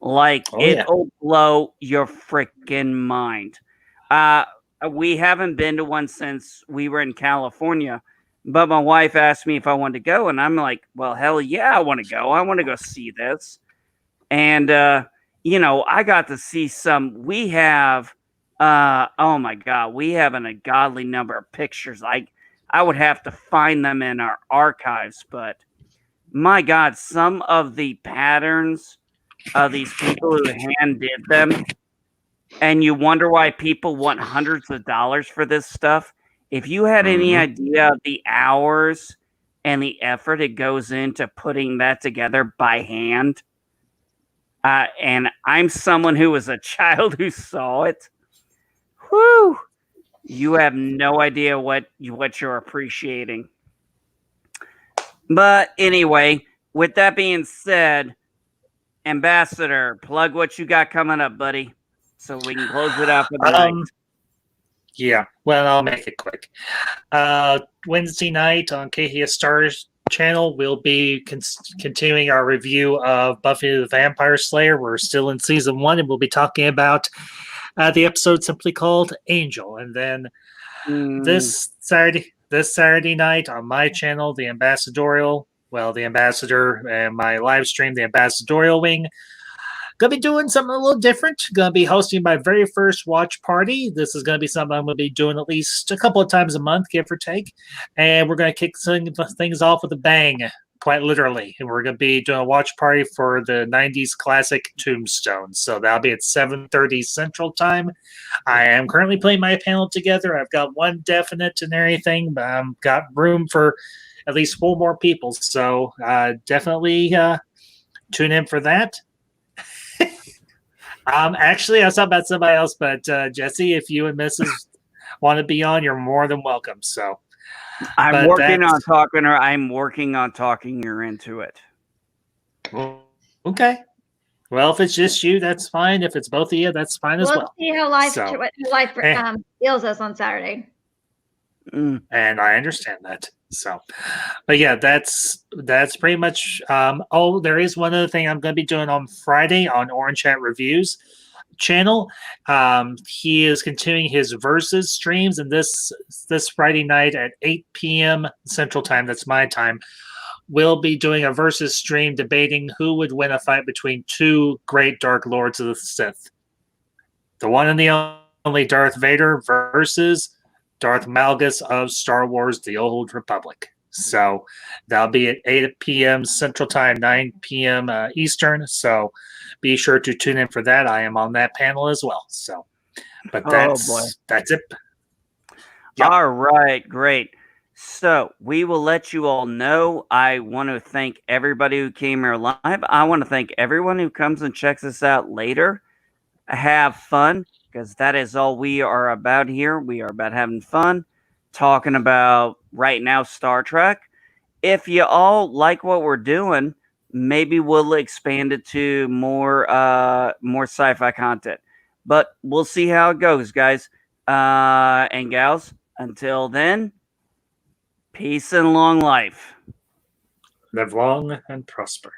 It'll blow your freaking mind. We haven't been to one since we were in California, but my wife asked me if I wanted to go, and I'm like, well, hell yeah, I want to go. I want to go see this. And, I got to see some. We have, oh my God, we have an ungodly number of pictures. I would have to find them in our archives, but my God, some of the patterns of these people who hand did them, and you wonder why people want hundreds of dollars for this stuff. If you had any idea of the hours and the effort it goes into putting that together by hand, and I'm someone who was a child who saw it, whew, you have no idea what you're appreciating. But anyway, with that being said, Ambassador, plug what you got coming up, buddy, so we can close it out for the night. Yeah, well, I'll make it quick. Wednesday night on KHS Stars channel, we'll be continuing our review of Buffy the Vampire Slayer. We're still in season 1, and we'll be talking about the episode simply called Angel. And then this Saturday night on my channel, the Ambassadorial, the Ambassador and my live stream, the Ambassadorial Wing, gonna be doing something a little different. Gonna be hosting my very first watch party. This is gonna be something I'm gonna be doing at least a couple of times a month, give or take. And we're gonna kick things off with a bang. quite literally. And we're going to be doing a watch party for the 90s classic Tombstone. So that'll be at 7:30 Central Time. I am currently putting my panel together. I've got one definite and everything, but I've got room for at least 4 more people. So definitely tune in for that. Actually, I was talking about somebody else, but Jesse, if you and Mrs. want to be on, you're more than welcome. So I'm working on talking her. I'm working on talking her into it. Okay. Well, if it's just you, that's fine. If it's both of you, that's fine as well. We'll see how life deals us on Saturday. And I understand that. So, but yeah, that's pretty much. There is one other thing I'm going to be doing on Friday on Orange Hat Reviews channel. He is continuing his versus streams, and this Friday night at 8 p.m. Central Time, that's my time, we'll be doing a versus stream debating who would win a fight between 2 great Dark Lords of the Sith. The one and the only Darth Vader versus Darth Malgus of Star Wars The Old Republic. So that'll be at 8 p.m. Central Time, 9 p.m. Eastern. So be sure to tune in for that. I am on that panel as well. So, but that's it. Yep. All right, great. So we will let you all know. I want to thank everybody who came here live. I want to thank everyone who comes and checks us out later. Have fun, because that is all we are about here. We are about having fun, talking about right now Star Trek. If you all like what we're doing, maybe we'll expand it to more sci-fi content. But we'll see how it goes, guys and gals. Until then, peace and long life. Live long and prosper.